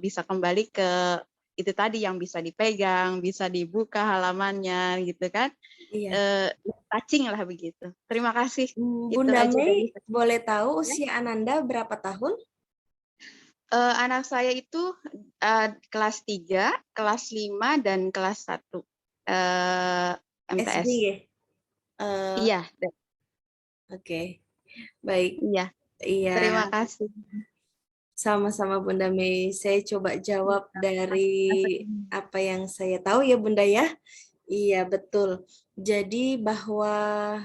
bisa kembali ke itu tadi, yang bisa dipegang, bisa dibuka halamannya gitu kan, Iya. touching lah begitu. Terima kasih, itu Bunda aja dari Mei, saya. boleh tahu usia Ananda berapa tahun? Anak saya itu, kelas 3, kelas 5, dan kelas 1, SD MTS. ya? Iya, Oke, baik. iya, Iya, terima kasih. sama-sama Bunda Mei. Saya coba jawab dari Masuk. apa yang saya tahu ya Bunda ya. Iya, betul. Jadi bahwa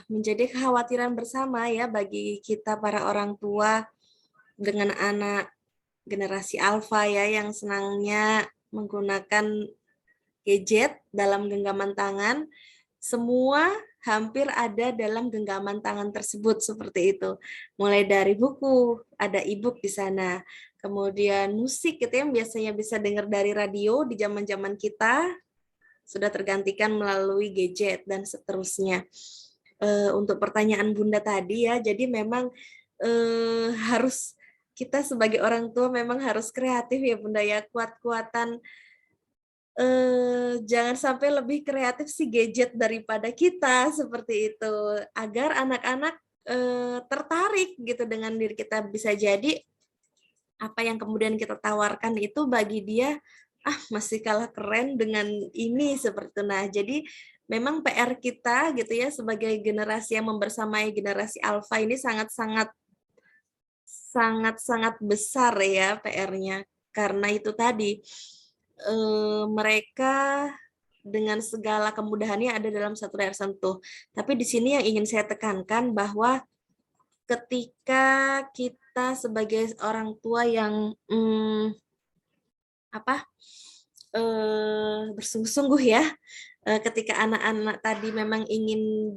menjadi kekhawatiran bersama ya bagi kita para orang tua dengan anak generasi alfa ya yang senangnya menggunakan gadget dalam genggaman tangan, semua hampir ada dalam genggaman tangan tersebut seperti itu. Mulai dari buku, ada e-book di sana. Kemudian musik gitu yang biasanya bisa dengar dari radio di zaman-zaman kita sudah tergantikan melalui gadget dan seterusnya. Untuk pertanyaan Bunda tadi ya, jadi memang harus kita sebagai orang tua memang harus kreatif ya Bunda ya, kuat-kuatan jangan sampai lebih kreatif si gadget daripada kita, seperti itu. Agar anak-anak, tertarik gitu dengan diri kita. Bisa jadi apa yang kemudian kita tawarkan itu bagi dia, "Ah, masih kalah keren dengan ini," seperti itu. Nah, jadi memang PR kita gitu ya sebagai generasi yang membersamai generasi alfa ini sangat-sangat besar ya PR-nya. Karena itu tadi, mereka dengan segala kemudahannya ada dalam satu layar sentuh. Tapi di sini yang ingin saya tekankan bahwa ketika kita sebagai orang tua yang, bersungguh-sungguh ya, ketika anak-anak tadi memang ingin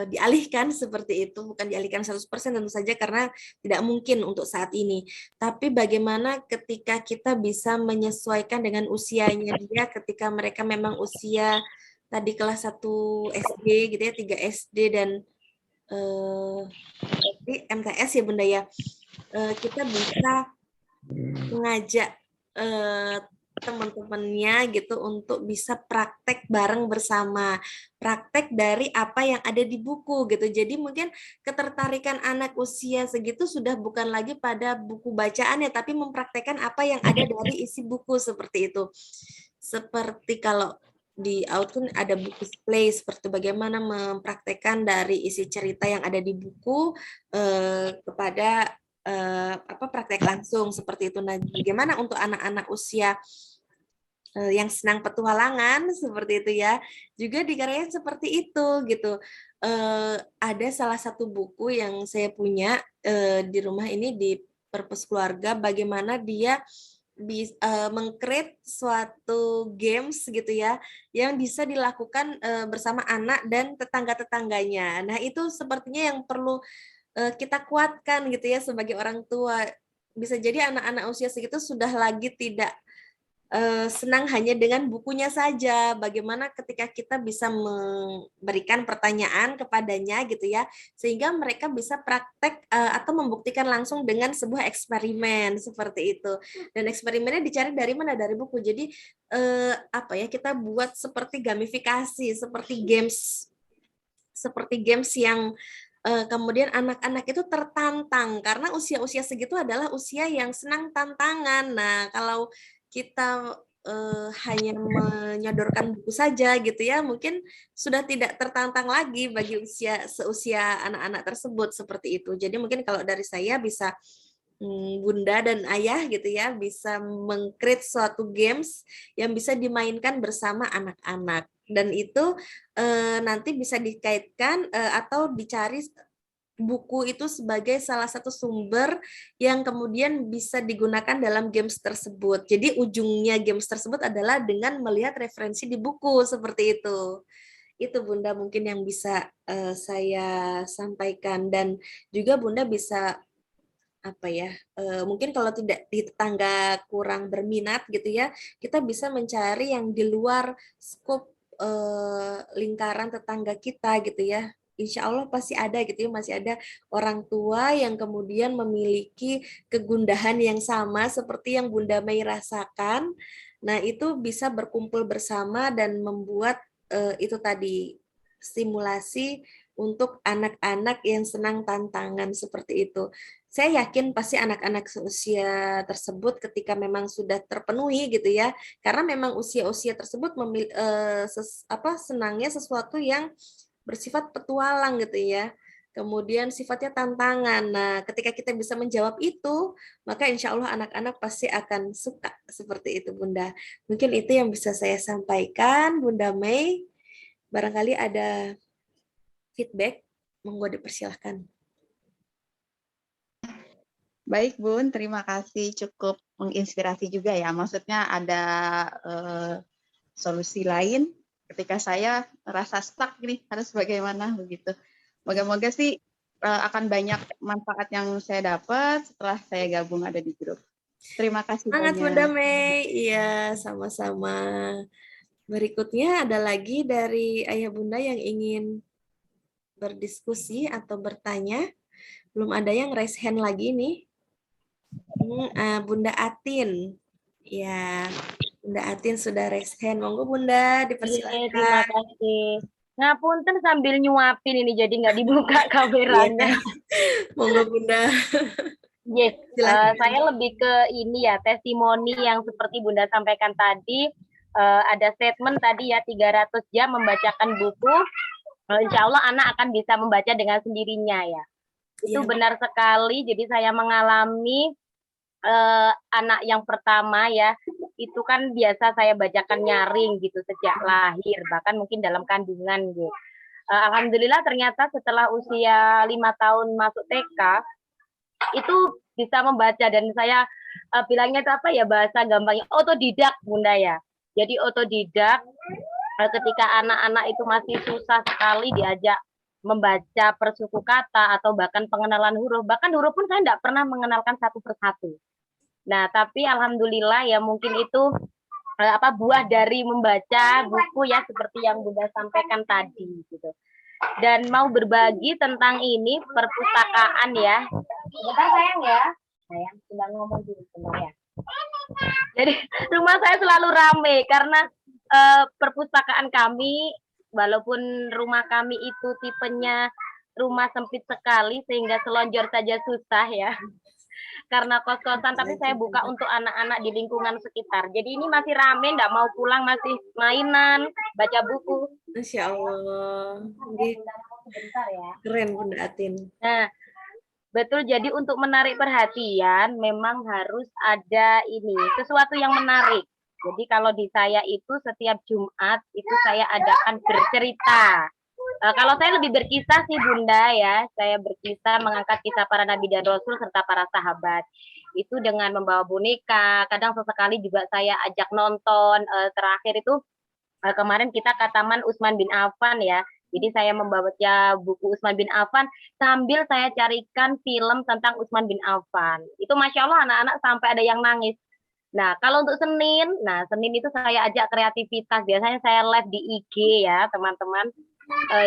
dialihkan seperti itu, bukan dialihkan 100% tentu saja karena tidak mungkin untuk saat ini. Tapi bagaimana ketika kita bisa menyesuaikan dengan usianya dia ketika mereka memang usia tadi kelas 1 SD gitu ya, 3 SD dan MTS ya Bunda ya. Kita bisa mengajak teman-temannya gitu untuk bisa praktek bareng bersama, praktek dari apa yang ada di buku gitu. Jadi mungkin ketertarikan anak usia segitu sudah bukan lagi pada buku bacaannya, tapi mempraktekkan apa yang ada dari isi buku seperti itu. Seperti kalau di Outlook ada buku play seperti bagaimana mempraktekkan dari isi cerita yang ada di buku kepada praktek langsung seperti itu. Nah, bagaimana untuk anak-anak usia yang senang petualangan seperti itu ya, juga dikaryain seperti itu gitu. Ada salah satu buku yang saya punya di rumah ini di Purpose Keluarga, bagaimana dia meng-create suatu games gitu ya, yang bisa dilakukan bersama anak dan tetangga-tetangganya. Nah, itu sepertinya yang perlu kita kuatkan gitu ya sebagai orang tua. Bisa jadi anak-anak usia segitu sudah lagi tidak senang hanya dengan bukunya saja. Bagaimana ketika kita bisa memberikan pertanyaan kepadanya gitu ya, sehingga mereka bisa praktek atau membuktikan langsung dengan sebuah eksperimen seperti itu. Dan eksperimennya dicari dari mana? Dari buku. Jadi kita buat seperti gamifikasi, seperti games yang kemudian anak-anak itu tertantang karena usia-usia segitu adalah usia yang senang tantangan. Nah, kalau kita hanya menyodorkan buku saja gitu ya, mungkin sudah tidak tertantang lagi bagi seusia anak-anak tersebut seperti itu. Jadi mungkin kalau dari saya bisa bunda dan ayah gitu ya bisa meng-create suatu games yang bisa dimainkan bersama anak-anak dan itu nanti bisa dikaitkan atau dicari buku itu sebagai salah satu sumber yang kemudian bisa digunakan dalam games tersebut. Jadi ujungnya games tersebut adalah dengan melihat referensi di buku seperti itu. Itu Bunda mungkin yang bisa saya sampaikan dan juga Bunda bisa apa ya mungkin kalau tidak di tetangga kurang berminat gitu ya kita bisa mencari yang di luar skop lingkaran tetangga kita gitu ya Insya Allah pasti ada gitu ya masih ada orang tua yang kemudian memiliki kegundahan yang sama seperti yang Bunda Mei rasakan nah itu bisa berkumpul bersama dan membuat itu tadi stimulasi untuk anak-anak yang senang tantangan seperti itu saya yakin pasti anak-anak seusia tersebut ketika memang sudah terpenuhi gitu ya karena memang usia-usia tersebut senangnya sesuatu yang bersifat petualang gitu ya kemudian sifatnya tantangan nah ketika kita bisa menjawab itu maka insya Allah anak-anak pasti akan suka seperti itu Bunda mungkin itu yang bisa saya sampaikan Bunda Mei barangkali ada feedback monggo dipersilahkan. Baik Bun, terima kasih cukup menginspirasi juga ya. Maksudnya ada solusi lain ketika saya merasa stuck nih harus bagaimana begitu. Moga-moga sih akan banyak manfaat yang saya dapat setelah saya gabung ada di grup. Terima kasih Semangat banyak. Bunda Mei. Iya, sama-sama. Berikutnya ada lagi dari Ayah Bunda yang ingin berdiskusi atau bertanya. Belum ada yang raise hand lagi nih. Bunda Atin. Ya, Bunda Atin sudah raise hand. Monggo Bunda, dipersilakan. Terima kasih. Ngapunten sambil nyuapin ini jadi nggak dibuka kameranya. Monggo Bunda. Yes, saya lebih ke ini ya, testimoni yang seperti Bunda sampaikan tadi, ada statement tadi ya, 300 jam membacakan buku, insya Allah anak akan bisa membaca dengan sendirinya ya. Itu benar sekali, jadi saya mengalami anak yang pertama ya, itu kan biasa saya bacakan nyaring gitu sejak lahir, bahkan mungkin dalam kandungan gitu. Alhamdulillah ternyata setelah usia 5 tahun masuk TK, itu bisa membaca dan saya bilangnya itu apa ya bahasa gampangnya otodidak Bunda ya. Jadi otodidak ketika anak-anak itu masih susah sekali diajak membaca persuku kata atau bahkan pengenalan huruf. Bahkan huruf pun saya tidak pernah mengenalkan satu persatu. Nah, tapi alhamdulillah ya mungkin itu buah dari membaca buku ya seperti yang Bunda sampaikan tadi gitu. Dan mau berbagi tentang ini perpustakaan ya. Sebentar sayang ya. Sayang sudah ngomong dulu sebentar ya. Jadi rumah saya selalu ramai karena perpustakaan kami walaupun rumah kami itu tipenya rumah sempit sekali sehingga selonjor saja susah ya. Karena kos-kosan tapi saya buka untuk anak-anak di lingkungan sekitar. Jadi ini masih rame, enggak mau pulang masih mainan, baca buku. Masya Allah. Sebentar ya. Keren Bunda Atin. Nah, betul, jadi untuk menarik perhatian memang harus ada ini, sesuatu yang menarik. Jadi kalau di saya itu setiap Jumat itu saya adakan bercerita. Kalau saya lebih berkisah sih Bunda ya, saya berkisah mengangkat kisah para nabi dan rasul serta para sahabat. Itu dengan membawa boneka, kadang sesekali juga saya ajak nonton. Terakhir itu kemarin kita ke Taman Utsman bin Affan ya. Jadi saya membaca buku Utsman bin Affan sambil saya carikan film tentang Utsman bin Affan. Itu Masya Allah anak-anak sampai ada yang nangis. Nah, kalau untuk Senin itu saya ajak kreativitas. Biasanya saya live di IG ya, teman-teman.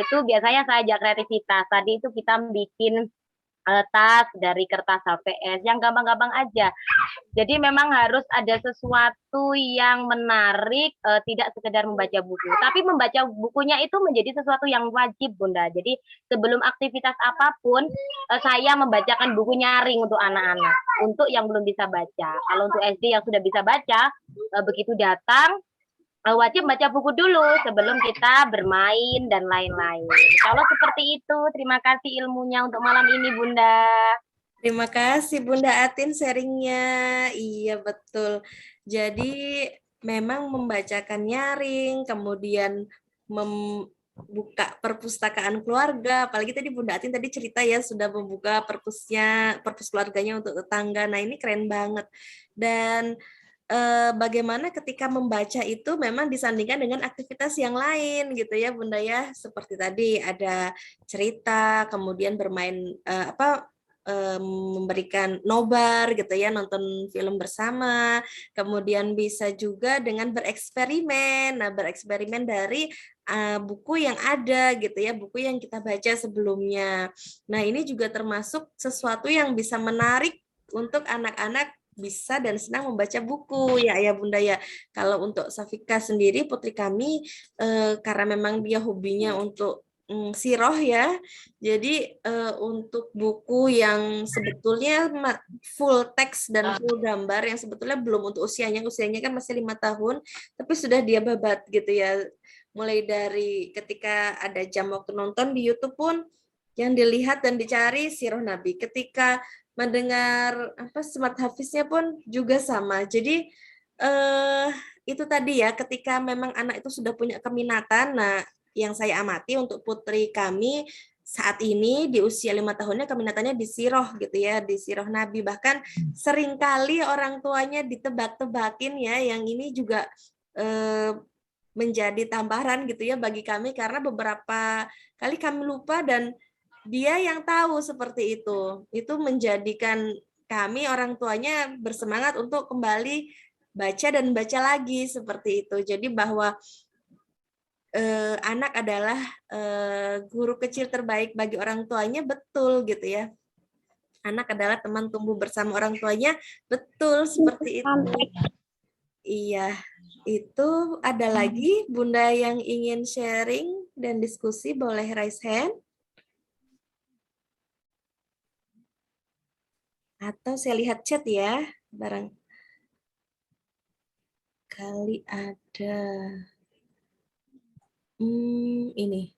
Itu biasanya saya ajak kreativitas. Tadi itu kita bikin tas dari kertas HVS yang gampang-gampang aja. Jadi memang harus ada sesuatu yang menarik, tidak sekedar membaca buku. Tapi membaca bukunya itu menjadi sesuatu yang wajib, Bunda. Jadi sebelum aktivitas apapun, saya membacakan buku nyaring untuk anak-anak, untuk yang belum bisa baca. Kalau untuk SD yang sudah bisa baca, begitu datang, wajib baca buku dulu sebelum kita bermain dan lain-lain. Kalau seperti itu, terima kasih ilmunya untuk malam ini, Bunda. Terima kasih Bunda Atin sharingnya. Iya betul. Jadi memang membacakan nyaring, kemudian membuka perpustakaan keluarga. Apalagi tadi Bunda Atin tadi cerita ya sudah membuka perpus keluarganya untuk tetangga. Nah ini keren banget. Dan bagaimana ketika membaca itu memang disandingkan dengan aktivitas yang lain gitu ya Bunda ya. Seperti tadi ada cerita, kemudian bermain memberikan nobar gitu ya, nonton film bersama, kemudian bisa juga dengan bereksperimen. Nah, bereksperimen dari buku yang ada gitu ya, buku yang kita baca sebelumnya. Nah, ini juga termasuk sesuatu yang bisa menarik untuk anak-anak bisa dan senang membaca buku ya Bunda ya. Kalau untuk Safika sendiri putri kami karena memang dia hobinya untuk siroh ya. Jadi untuk buku yang sebetulnya full teks dan full gambar yang sebetulnya belum untuk usianya kan masih 5 tahun, tapi sudah dia babat gitu ya. Mulai dari ketika ada jam waktu nonton di YouTube pun yang dilihat dan dicari siroh Nabi. Ketika mendengar smart hafiznya pun juga sama. Jadi itu tadi ya, ketika memang anak itu sudah punya keminatan. Nah, yang saya amati untuk putri kami saat ini di usia 5 tahunnya keminatannya di siroh gitu ya, di siroh Nabi. Bahkan seringkali orang tuanya ditebak-tebakin ya, yang ini juga menjadi tambahan gitu ya bagi kami karena beberapa kali kami lupa dan dia yang tahu seperti itu. Itu menjadikan kami orang tuanya bersemangat untuk kembali baca dan baca lagi seperti itu. Jadi bahwa anak adalah guru kecil terbaik bagi orang tuanya, betul gitu ya. Anak adalah teman tumbuh bersama orang tuanya, betul seperti itu. Iya, itu ada lagi Bunda yang ingin sharing dan diskusi, boleh raise hand. Atau saya lihat chat ya, barangkali ada. Ini.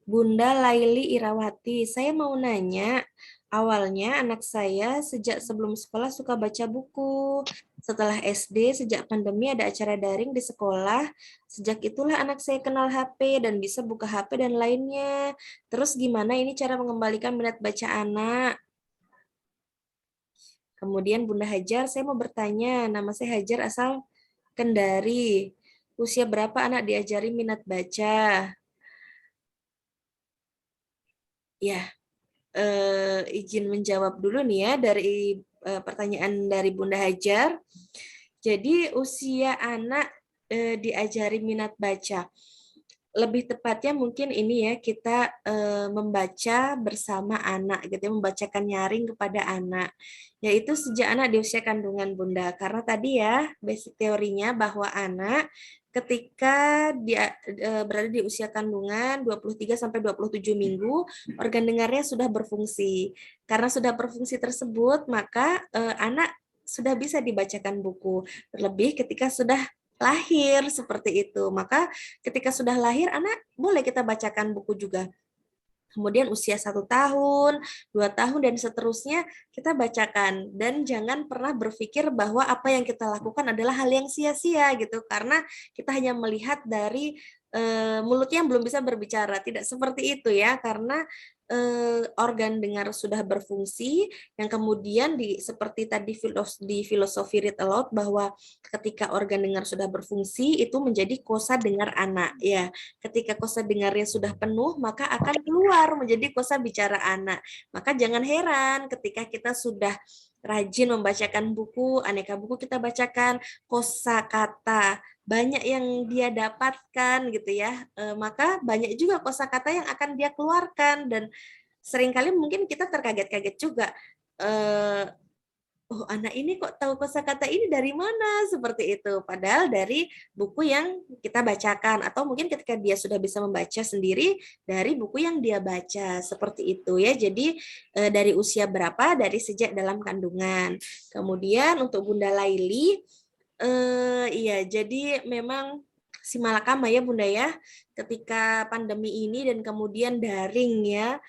Bunda Laili Irawati, saya mau nanya, awalnya anak saya sejak sebelum sekolah suka baca buku. Setelah SD, sejak pandemi ada acara daring di sekolah. Sejak itulah anak saya kenal HP dan bisa buka HP dan lainnya. Terus gimana ini cara mengembalikan minat baca anak? Kemudian Bunda Hajar, saya mau bertanya, nama saya Hajar asal Kendari. Usia berapa anak diajari minat baca? Ya, izin menjawab dulu nih ya dari pertanyaan dari Bunda Hajar. Jadi usia anak diajari minat baca. Lebih tepatnya mungkin ini ya, kita membaca bersama anak gitu ya, membacakan nyaring kepada anak. Yaitu sejak anak di usia kandungan Bunda. Karena tadi ya basic teorinya bahwa anak ketika dia berada di usia kandungan 23 sampai 27 minggu, organ dengarnya sudah berfungsi. Karena sudah berfungsi tersebut, maka anak sudah bisa dibacakan buku. Terlebih ketika sudah lahir seperti itu. Maka ketika sudah lahir, anak boleh kita bacakan buku juga. Kemudian usia 1 tahun, 2 tahun, dan seterusnya kita bacakan. Dan jangan pernah berpikir bahwa apa yang kita lakukan adalah hal yang sia-sia gitu. Karena kita hanya melihat dari mulutnya yang belum bisa berbicara. Tidak seperti itu ya, karena organ dengar sudah berfungsi, yang kemudian seperti tadi di filosofi read aloud bahwa ketika organ dengar sudah berfungsi itu menjadi kosa dengar anak ya. Ketika kosa dengarnya sudah penuh maka akan keluar menjadi kosa bicara anak. Maka jangan heran ketika kita sudah rajin membacakan buku, aneka buku kita bacakan, kosakata banyak yang dia dapatkan gitu ya, maka banyak juga kosakata yang akan dia keluarkan dan seringkali mungkin kita terkaget-kaget juga. Oh, anak ini kok tahu kosakata ini dari mana? Seperti itu. Padahal dari buku yang kita bacakan atau mungkin ketika dia sudah bisa membaca sendiri dari buku yang dia baca. Seperti itu ya. Jadi dari usia berapa? Dari sejak dalam kandungan. Kemudian untuk Bunda Laili, iya, jadi memang si malakama ya Bunda ya, ketika pandemi ini dan kemudian daring ya,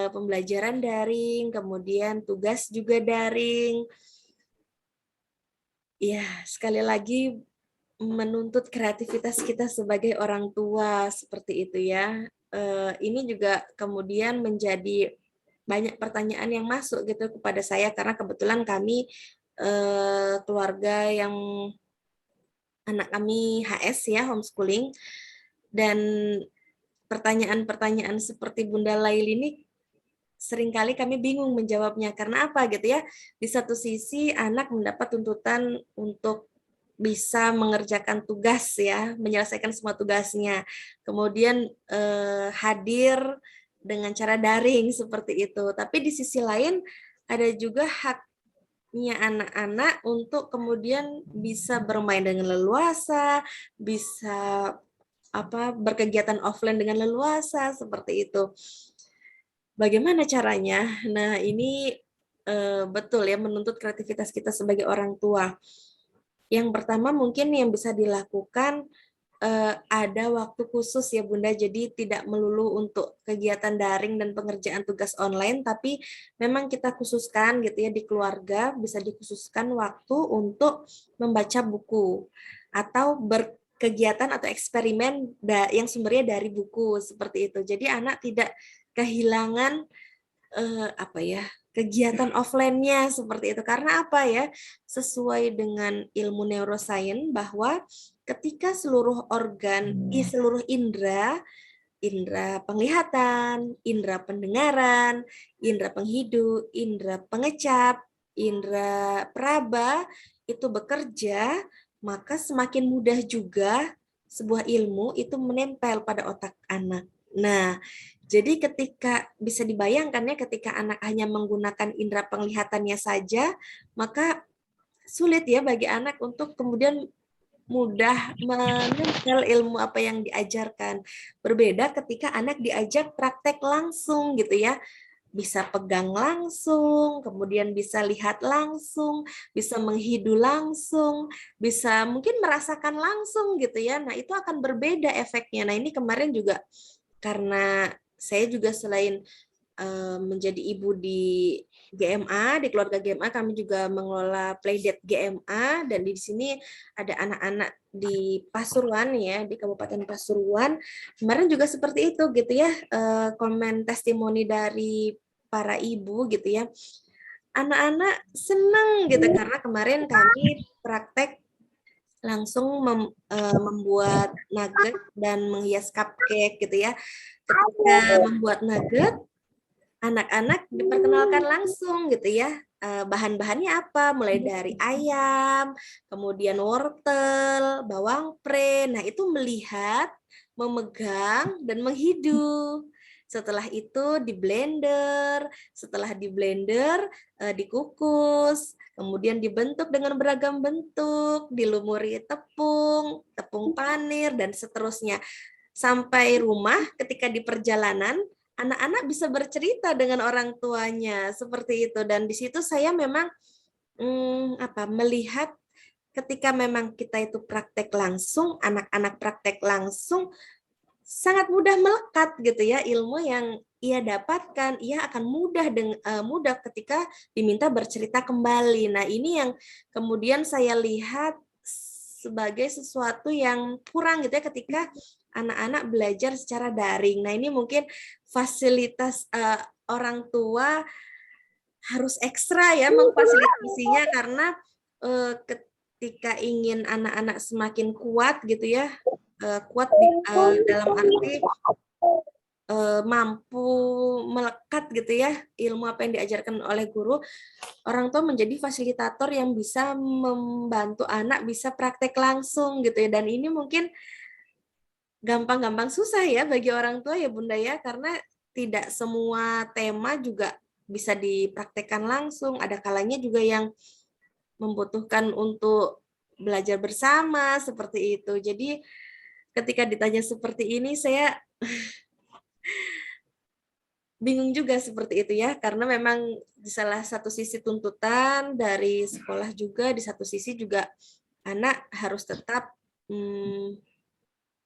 pembelajaran daring, kemudian tugas juga daring. Ya, sekali lagi menuntut kreativitas kita sebagai orang tua seperti itu ya. Ini juga kemudian menjadi banyak pertanyaan yang masuk gitu kepada saya karena kebetulan kami keluarga yang anak kami HS ya, homeschooling, dan pertanyaan-pertanyaan seperti Bunda Laili ini seringkali kami bingung menjawabnya. Karena apa gitu ya? Di satu sisi anak mendapat tuntutan untuk bisa mengerjakan tugas ya, menyelesaikan semua tugasnya. Kemudian hadir dengan cara daring seperti itu. Tapi di sisi lain ada juga haknya anak-anak untuk kemudian bisa bermain dengan leluasa, bisa berkegiatan offline dengan leluasa seperti itu. Bagaimana caranya? Nah, ini betul ya menuntut kreativitas kita sebagai orang tua. Yang pertama mungkin yang bisa dilakukan ada waktu khusus ya Bunda, jadi tidak melulu untuk kegiatan daring dan pengerjaan tugas online, tapi memang kita khususkan gitu ya di keluarga, bisa dikhususkan waktu untuk membaca buku atau berkegiatan atau eksperimen yang sumbernya dari buku seperti itu. Jadi anak tidak kehilangan kegiatan offline-nya seperti itu. Karena apa ya? Sesuai dengan ilmu neuroscience bahwa ketika seluruh organ, seluruh indera penglihatan, indera pendengaran, indera penghidup, indera pengecap, indera peraba itu bekerja, maka semakin mudah juga sebuah ilmu itu menempel pada otak anak. Nah, jadi ketika bisa dibayangkan ya ketika anak hanya menggunakan indera penglihatannya saja, maka sulit ya bagi anak untuk kemudian mudah menempel ilmu apa yang diajarkan. Berbeda ketika anak diajak praktek langsung gitu ya. Bisa pegang langsung, kemudian bisa lihat langsung, bisa menghidu langsung, bisa mungkin merasakan langsung gitu ya. Nah, itu akan berbeda efeknya. Nah, ini kemarin juga karena saya juga selain menjadi ibu di GMA, di keluarga GMA kami juga mengelola Playdate GMA, dan di sini ada anak-anak di Pasuruan ya, di Kabupaten Pasuruan. Kemarin juga seperti itu gitu ya, komen testimoni dari para ibu gitu ya. Anak-anak senang gitu karena kemarin kami praktek langsung membuat nugget dan menghias cupcake gitu ya. Ketika membuat nugget, anak-anak diperkenalkan langsung gitu ya, bahan-bahannya apa, mulai dari ayam, kemudian wortel, bawang pre. Nah, itu melihat, memegang, dan menghidup. Setelah itu di blender, setelah di blender dikukus, kemudian dibentuk dengan beragam bentuk, dilumuri tepung, tepung panir, dan seterusnya. Sampai rumah ketika di perjalanan, anak-anak bisa bercerita dengan orang tuanya seperti itu, dan di situ saya memang melihat ketika memang kita itu praktek langsung, anak-anak praktek langsung sangat mudah melekat gitu ya ilmu yang ia dapatkan, ia akan mudah ketika diminta bercerita kembali. Nah, ini yang kemudian saya lihat sebagai sesuatu yang kurang gitu ya ketika anak-anak belajar secara daring. Nah, ini mungkin fasilitas orang tua harus ekstra ya memfasilitasinya, karena ketika ingin anak-anak semakin kuat gitu ya, kuat dalam arti mampu melekat gitu ya ilmu apa yang diajarkan oleh guru, orang tua menjadi fasilitator yang bisa membantu anak bisa praktek langsung gitu ya. Dan ini mungkin gampang-gampang susah ya bagi orang tua ya Bunda ya, karena tidak semua tema juga bisa dipraktekkan langsung. Ada kalanya juga yang membutuhkan untuk belajar bersama seperti itu. Jadi ketika ditanya seperti ini saya bingung juga seperti itu ya, karena memang di salah satu sisi tuntutan dari sekolah juga, di satu sisi juga anak harus tetap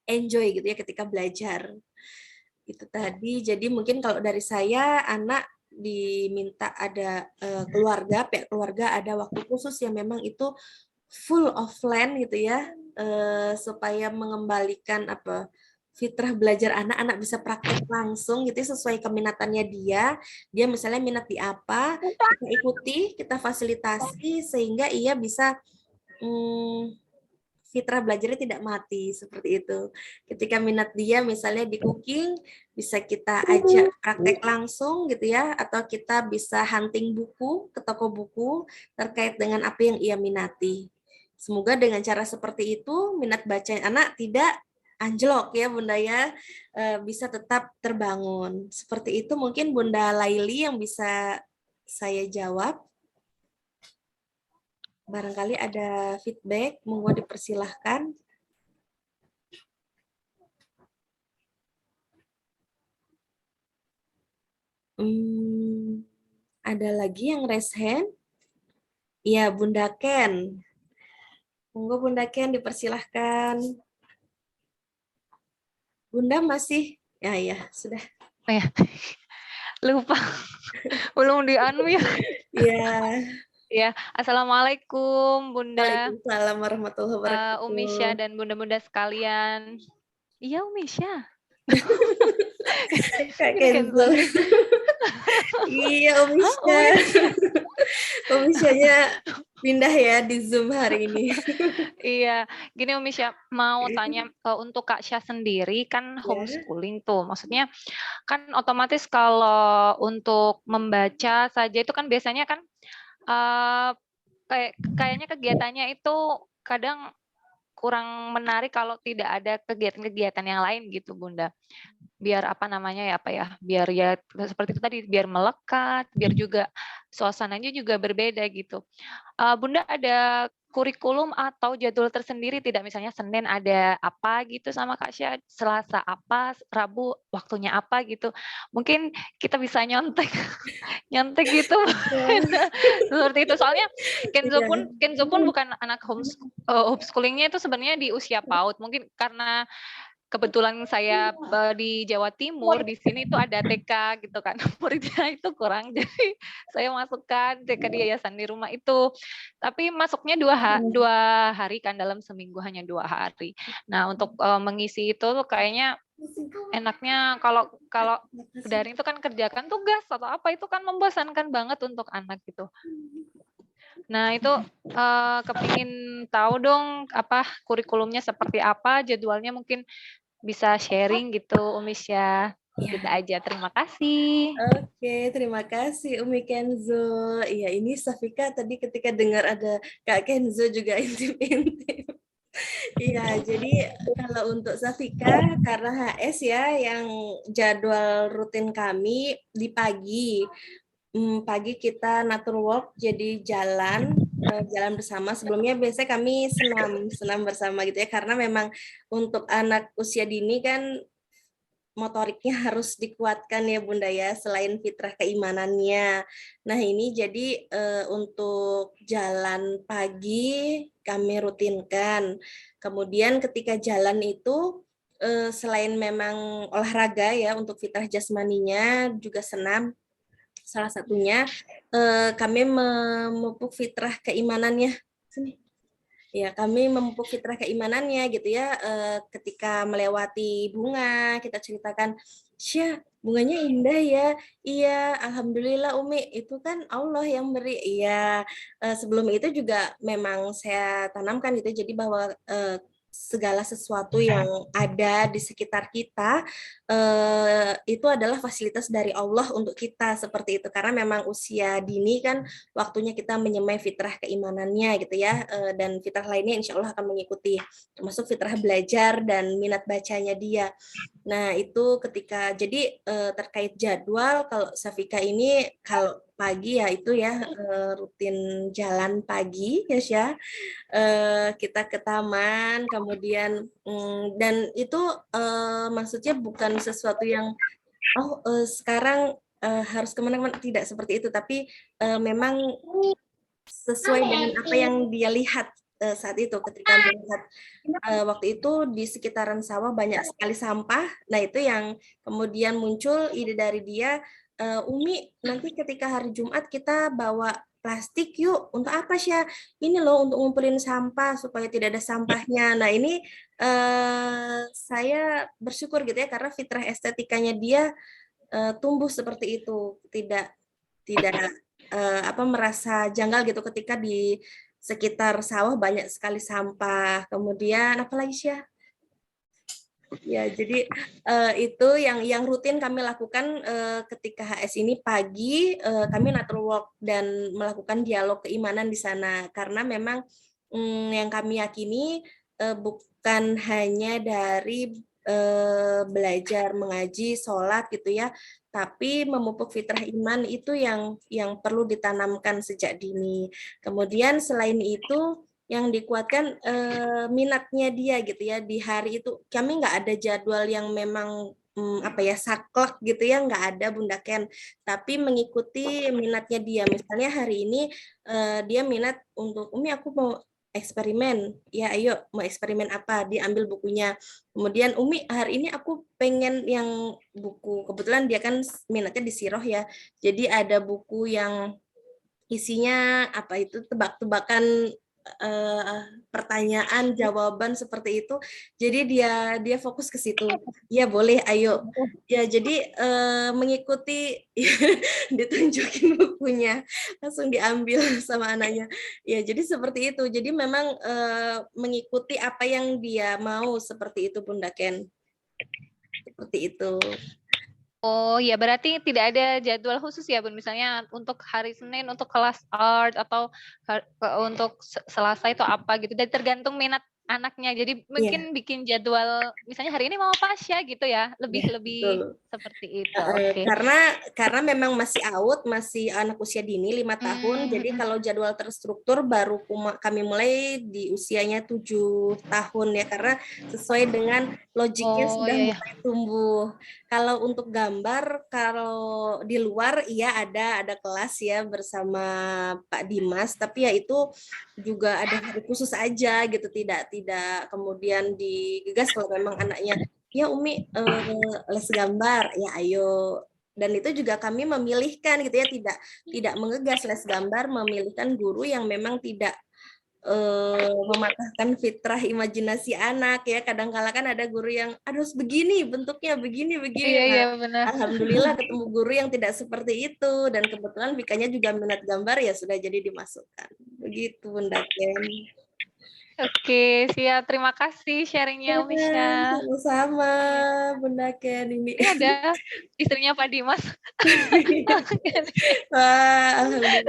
enjoy gitu ya ketika belajar. Itu tadi, jadi mungkin kalau dari saya, anak diminta ada pihak keluarga ada waktu khusus yang memang itu full offline gitu ya, supaya mengembalikan fitrah belajar anak bisa praktek langsung gitu ya, sesuai keminatannya dia misalnya minat di apa, kita ikuti, kita fasilitasi sehingga ia bisa fitrah belajarnya tidak mati seperti itu. Ketika minat dia misalnya di cooking, bisa kita ajak praktek langsung gitu ya, atau kita bisa hunting buku ke toko buku terkait dengan apa yang ia minati. Semoga dengan cara seperti itu minat baca anak tidak anjlok ya Bunda ya, bisa tetap terbangun. Seperti itu mungkin Bunda Laili yang bisa saya jawab. Barangkali ada feedback, monggo dipersilahkan. Ada lagi yang raise hand? Ya, Bunda Ken. Monggo Bunda Ken dipersilahkan. Bunda masih? Ya, sudah. Oh ya, lupa. Belum di-anu ya. Ya. Ya, Assalamualaikum Bunda. Waalaikumsalam warahmatullahi wabarakatuh. Umisya dan bunda-bunda sekalian. Iya, Umisya. Kak Kenzo. Iya, Umisya. Umisyanya pindah ya di Zoom hari ini. Iya, gini Umisya, mau tanya untuk Kak Syah sendiri kan homeschooling tuh. Maksudnya kan otomatis kalau untuk membaca saja itu kan biasanya kan kayaknya kegiatannya itu kadang kurang menarik kalau tidak ada kegiatan-kegiatan yang lain gitu Bunda. Biar biar ya seperti itu tadi, biar melekat, biar juga suasananya juga berbeda gitu. Bunda ada kurikulum atau jadwal tersendiri tidak? Misalnya Senin ada apa gitu sama Kak Syah, Selasa apa, Rabu waktunya apa gitu. Mungkin kita bisa nyontek gitu. Seperti itu. Soalnya Kenzo pun bukan anak homeschoolingnya itu sebenarnya di usia PAUD. Mungkin karena kebetulan saya di Jawa Timur, di sini itu ada TK gitu kan, muridnya itu kurang, jadi saya masukkan TK di yayasan di rumah itu. Tapi masuknya 2 hari kan, dalam seminggu hanya 2 hari. Nah untuk mengisi itu tuh kayaknya enaknya kalau daring itu kan kerjakan tugas atau apa, itu kan membosankan banget untuk anak gitu. Nah itu kepingin tahu dong kurikulumnya seperti apa, jadwalnya mungkin bisa sharing gitu Umisya. Gitu aja, terima kasih. Oke, terima kasih Umi Kenzo. Iya, ini Safika tadi ketika dengar ada Kak Kenzo juga intip-intip. Iya, jadi kalau untuk Safika karena HS ya yang jadwal rutin kami di pagi. Pagi kita nature walk, jadi jalan bersama. Sebelumnya biasanya kami senam bersama gitu ya, karena memang untuk anak usia dini kan motoriknya harus dikuatkan ya Bunda ya, selain fitrah keimanannya. Nah ini jadi untuk jalan pagi kami rutinkan. Kemudian ketika jalan itu selain memang olahraga ya untuk fitrah jasmaninya juga senam. Salah satunya kami memupuk fitrah keimanannya. Ya, kami memupuk fitrah keimanannya gitu ya. Ketika melewati bunga, kita ceritakan, Syah, bunganya indah ya. Iya, alhamdulillah Umi, itu kan Allah yang beri. Iya, sebelum itu juga memang saya tanamkan gitu. Jadi bahwa segala sesuatu yang ada di sekitar kita itu adalah fasilitas dari Allah untuk kita seperti itu, karena memang usia dini kan waktunya kita menyemai fitrah keimanannya gitu ya, dan fitrah lainnya insya Allah akan mengikuti, termasuk fitrah belajar dan minat bacanya dia. Nah, itu ketika jadi terkait jadwal, kalau Safika ini kalau pagi ya itu ya rutin jalan pagi ya Syah. Kita ke taman, kemudian dan itu maksudnya bukan sesuatu yang sekarang harus kemana-mana, tidak seperti itu, tapi memang sesuai dengan apa yang dia lihat saat itu ketika melihat waktu itu di sekitaran sawah banyak sekali sampah. Nah, itu yang kemudian muncul ide dari dia, Umi, nanti ketika hari Jumat kita bawa plastik yuk. Untuk apa Syah? Ini loh untuk ngumpulin sampah supaya tidak ada sampahnya. Nah, ini saya bersyukur gitu ya, karena fitrah estetikanya dia tumbuh seperti itu, tidak merasa janggal gitu ketika di sekitar sawah banyak sekali sampah. Kemudian apalagi Syah? Ya, jadi itu yang rutin kami lakukan ketika HS ini pagi, kami natural walk dan melakukan dialog keimanan di sana, karena memang yang kami yakini bukan hanya dari belajar mengaji, sholat gitu ya, tapi memupuk fitrah iman itu yang perlu ditanamkan sejak dini. Kemudian selain itu yang dikuatkan minatnya dia gitu ya, di hari itu kami nggak ada jadwal yang memang saklek gitu ya, nggak ada Bunda Ken, tapi mengikuti minatnya dia. Misalnya hari ini dia minat untuk Umi aku mau eksperimen, ya ayo mau eksperimen apa, diambil bukunya. Kemudian Umi hari ini aku pengen yang buku, kebetulan dia kan minatnya di siroh ya, jadi ada buku yang isinya apa itu tebak-tebakan pertanyaan jawaban seperti itu, jadi dia fokus ke situ. Ya boleh ayo ya, jadi mengikuti ditunjukin bukunya langsung diambil sama anaknya ya, jadi seperti itu. Jadi memang mengikuti apa yang dia mau seperti itu Bunda Ken, seperti itu. Oh ya, berarti tidak ada jadwal khusus ya Bun, misalnya untuk hari Senin untuk kelas art atau untuk Selasa itu apa gitu, dan tergantung minat anaknya, jadi mungkin bikin jadwal misalnya hari ini mau apa Syah gitu ya, lebih Betul. seperti itu. Oke. Karena memang masih masih anak usia dini 5 tahun, jadi kalau jadwal terstruktur baru kami mulai di usianya 7 tahun ya, karena sesuai dengan logiknya sudah mulai tumbuh. Kalau untuk gambar, kalau di luar iya ada kelas ya bersama Pak Dimas, tapi ya itu juga ada hari khusus aja gitu, tidak kemudian digegas kalau memang anaknya ya Umi les gambar, ya ayo. Dan itu juga kami memilihkan gitu ya, tidak mengegas les gambar, memilihkan guru yang memang tidak mematahkan fitrah imajinasi anak ya. Kadang-kala kan ada guru yang harus begini bentuknya, begini. Iya, benar. Alhamdulillah ketemu guru yang tidak seperti itu, dan kebetulan Vikanya juga minat gambar ya sudah jadi dimasukkan. Begitu Bunda Ken. Oke, siap. Terima kasih sharingnya Umi Syah. Sama-sama Bunda Ken ini. Ini ada istrinya Pak Dimas. Wah, alhamdulillah.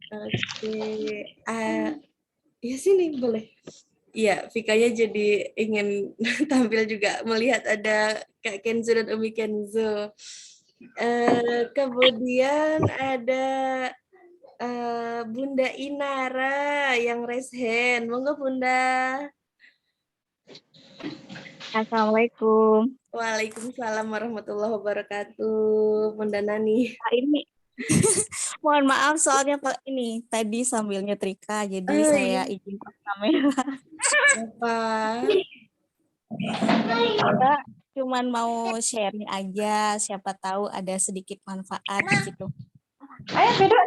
Oke, ya sini boleh. Iya, Vikanya jadi ingin tampil juga, melihat ada Kak Kenzo dan Umi Kenzo. Kemudian ada Bunda Inara yang raise hand. Monggo Bunda. Assalamualaikum. Waalaikumsalam warahmatullahi wabarakatuh. Bunda Nani. Ini mohon maaf soalnya Pak ini tadi sambil nyetrika jadi saya izin kamera. Apa? Kita cuman mau sharing aja, siapa tahu ada sedikit manfaat gitu. Ayo beda.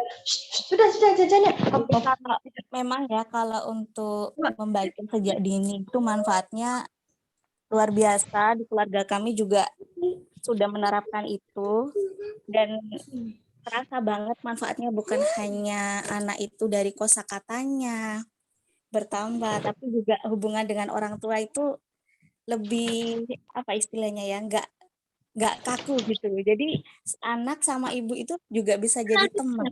Sudah jajannya. Memang ya kalau untuk membagi sejak dini itu manfaatnya luar biasa. Di keluarga kami juga sudah menerapkan itu, dan terasa banget manfaatnya, bukan hanya anak itu dari kosakatanya bertambah, tapi juga hubungan dengan orang tua itu lebih apa istilahnya ya, nggak kaku gitu. Jadi anak sama ibu itu juga bisa jadi teman.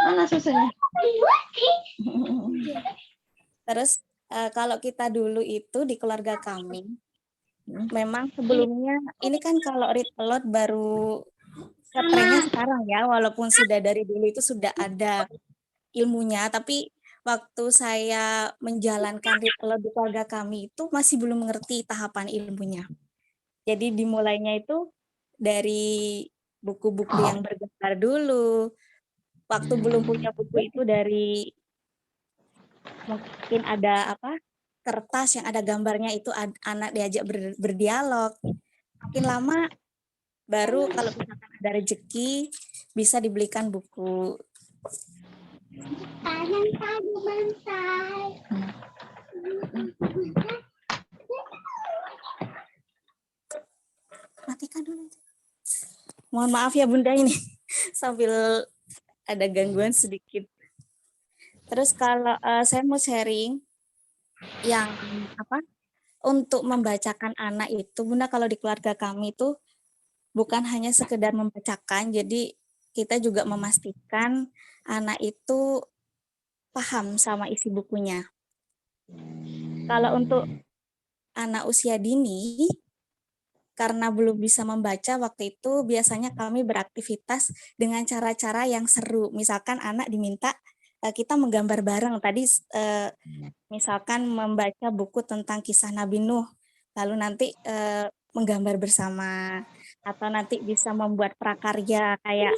Mana susunya? Terus kalau kita dulu itu di keluarga kami, memang sebelumnya ini kan kalau read aloud baru ngetrennya sekarang ya, walaupun sudah dari dulu itu sudah ada ilmunya, tapi waktu saya menjalankan read aloud di keluarga kami itu masih belum mengerti tahapan ilmunya. Jadi dimulainya itu dari buku-buku yang bergambar dulu. Waktu belum punya buku itu dari mungkin ada apa kertas yang ada gambarnya itu anak diajak berdialog. Makin lama baru kalau misalkan ada rezeki bisa dibelikan buku. Matikan dulu. Mohon maaf ya Bunda ini sambil ada gangguan sedikit. Terus kalau saya mau sharing yang apa untuk membacakan anak itu, Bunda, kalau di keluarga kami itu bukan hanya sekedar membacakan, jadi kita juga memastikan anak itu paham sama isi bukunya. Kalau untuk anak usia dini, karena belum bisa membaca waktu itu, biasanya kami beraktivitas dengan cara-cara yang seru. Misalkan anak diminta kita menggambar bareng. Tadi misalkan membaca buku tentang kisah Nabi Nuh, lalu nanti menggambar bersama, atau nanti bisa membuat prakarya kayak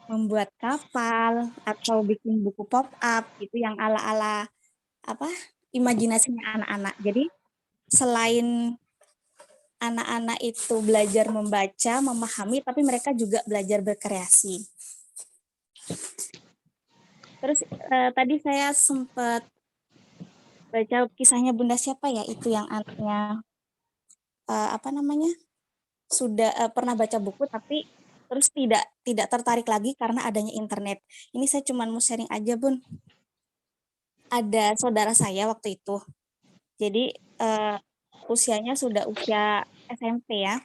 membuat kapal atau bikin buku pop up gitu yang ala-ala apa imajinasinya anak-anak. Jadi selain anak-anak itu belajar membaca, memahami, tapi mereka juga belajar berkreasi. Terus tadi saya sempat baca kisahnya Bunda siapa ya, itu yang anaknya apa namanya sudah pernah baca buku tapi terus tidak tertarik lagi karena adanya internet. Ini saya cuma mau sharing aja Bun. Ada saudara saya waktu itu. Jadi usianya sudah usia SMP ya,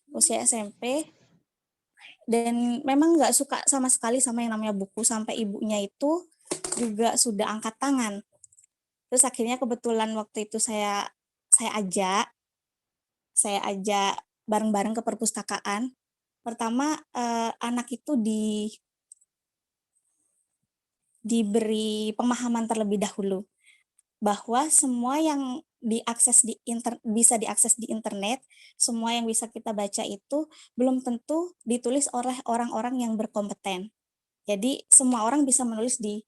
usia SMP, dan memang nggak suka sama sekali sama yang namanya buku, sampai ibunya itu juga sudah angkat tangan. Terus akhirnya kebetulan waktu itu saya ajak bareng-bareng ke perpustakaan. Pertama anak itu diberi pemahaman terlebih dahulu bahwa semua yang bisa diakses di internet, semua yang bisa kita baca itu belum tentu ditulis oleh orang-orang yang berkompeten. Jadi semua orang bisa menulis di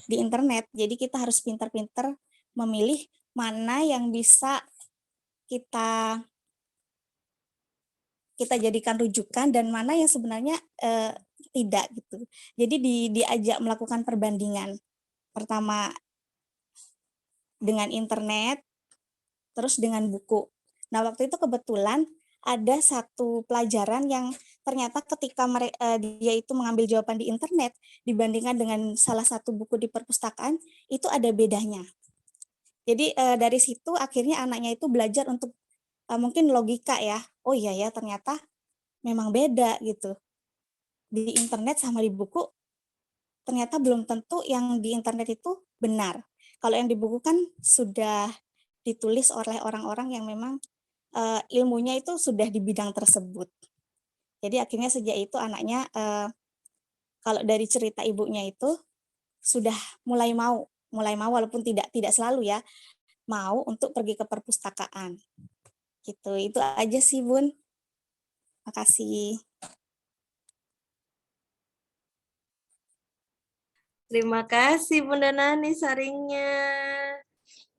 internet. Jadi kita harus pintar-pintar memilih mana yang bisa kita jadikan rujukan dan mana yang sebenarnya tidak gitu. Jadi diajak melakukan perbandingan. Pertama dengan internet, terus dengan buku. Nah, waktu itu kebetulan ada satu pelajaran yang ternyata ketika dia itu mengambil jawaban di internet dibandingkan dengan salah satu buku di perpustakaan, itu ada bedanya. Jadi dari situ akhirnya anaknya itu belajar untuk mungkin logika ya. Oh iya ya, ternyata memang beda gitu. Di internet sama di buku, ternyata belum tentu yang di internet itu benar. Kalau yang di buku kan sudah ditulis oleh orang-orang yang memang ilmunya itu sudah di bidang tersebut. Jadi akhirnya sejak itu anaknya kalau dari cerita ibunya itu sudah mulai mau walaupun tidak selalu ya, mau untuk pergi ke perpustakaan. Gitu. Itu aja sih, Bun. Makasih. Terima kasih Bunda Nani sharingnya.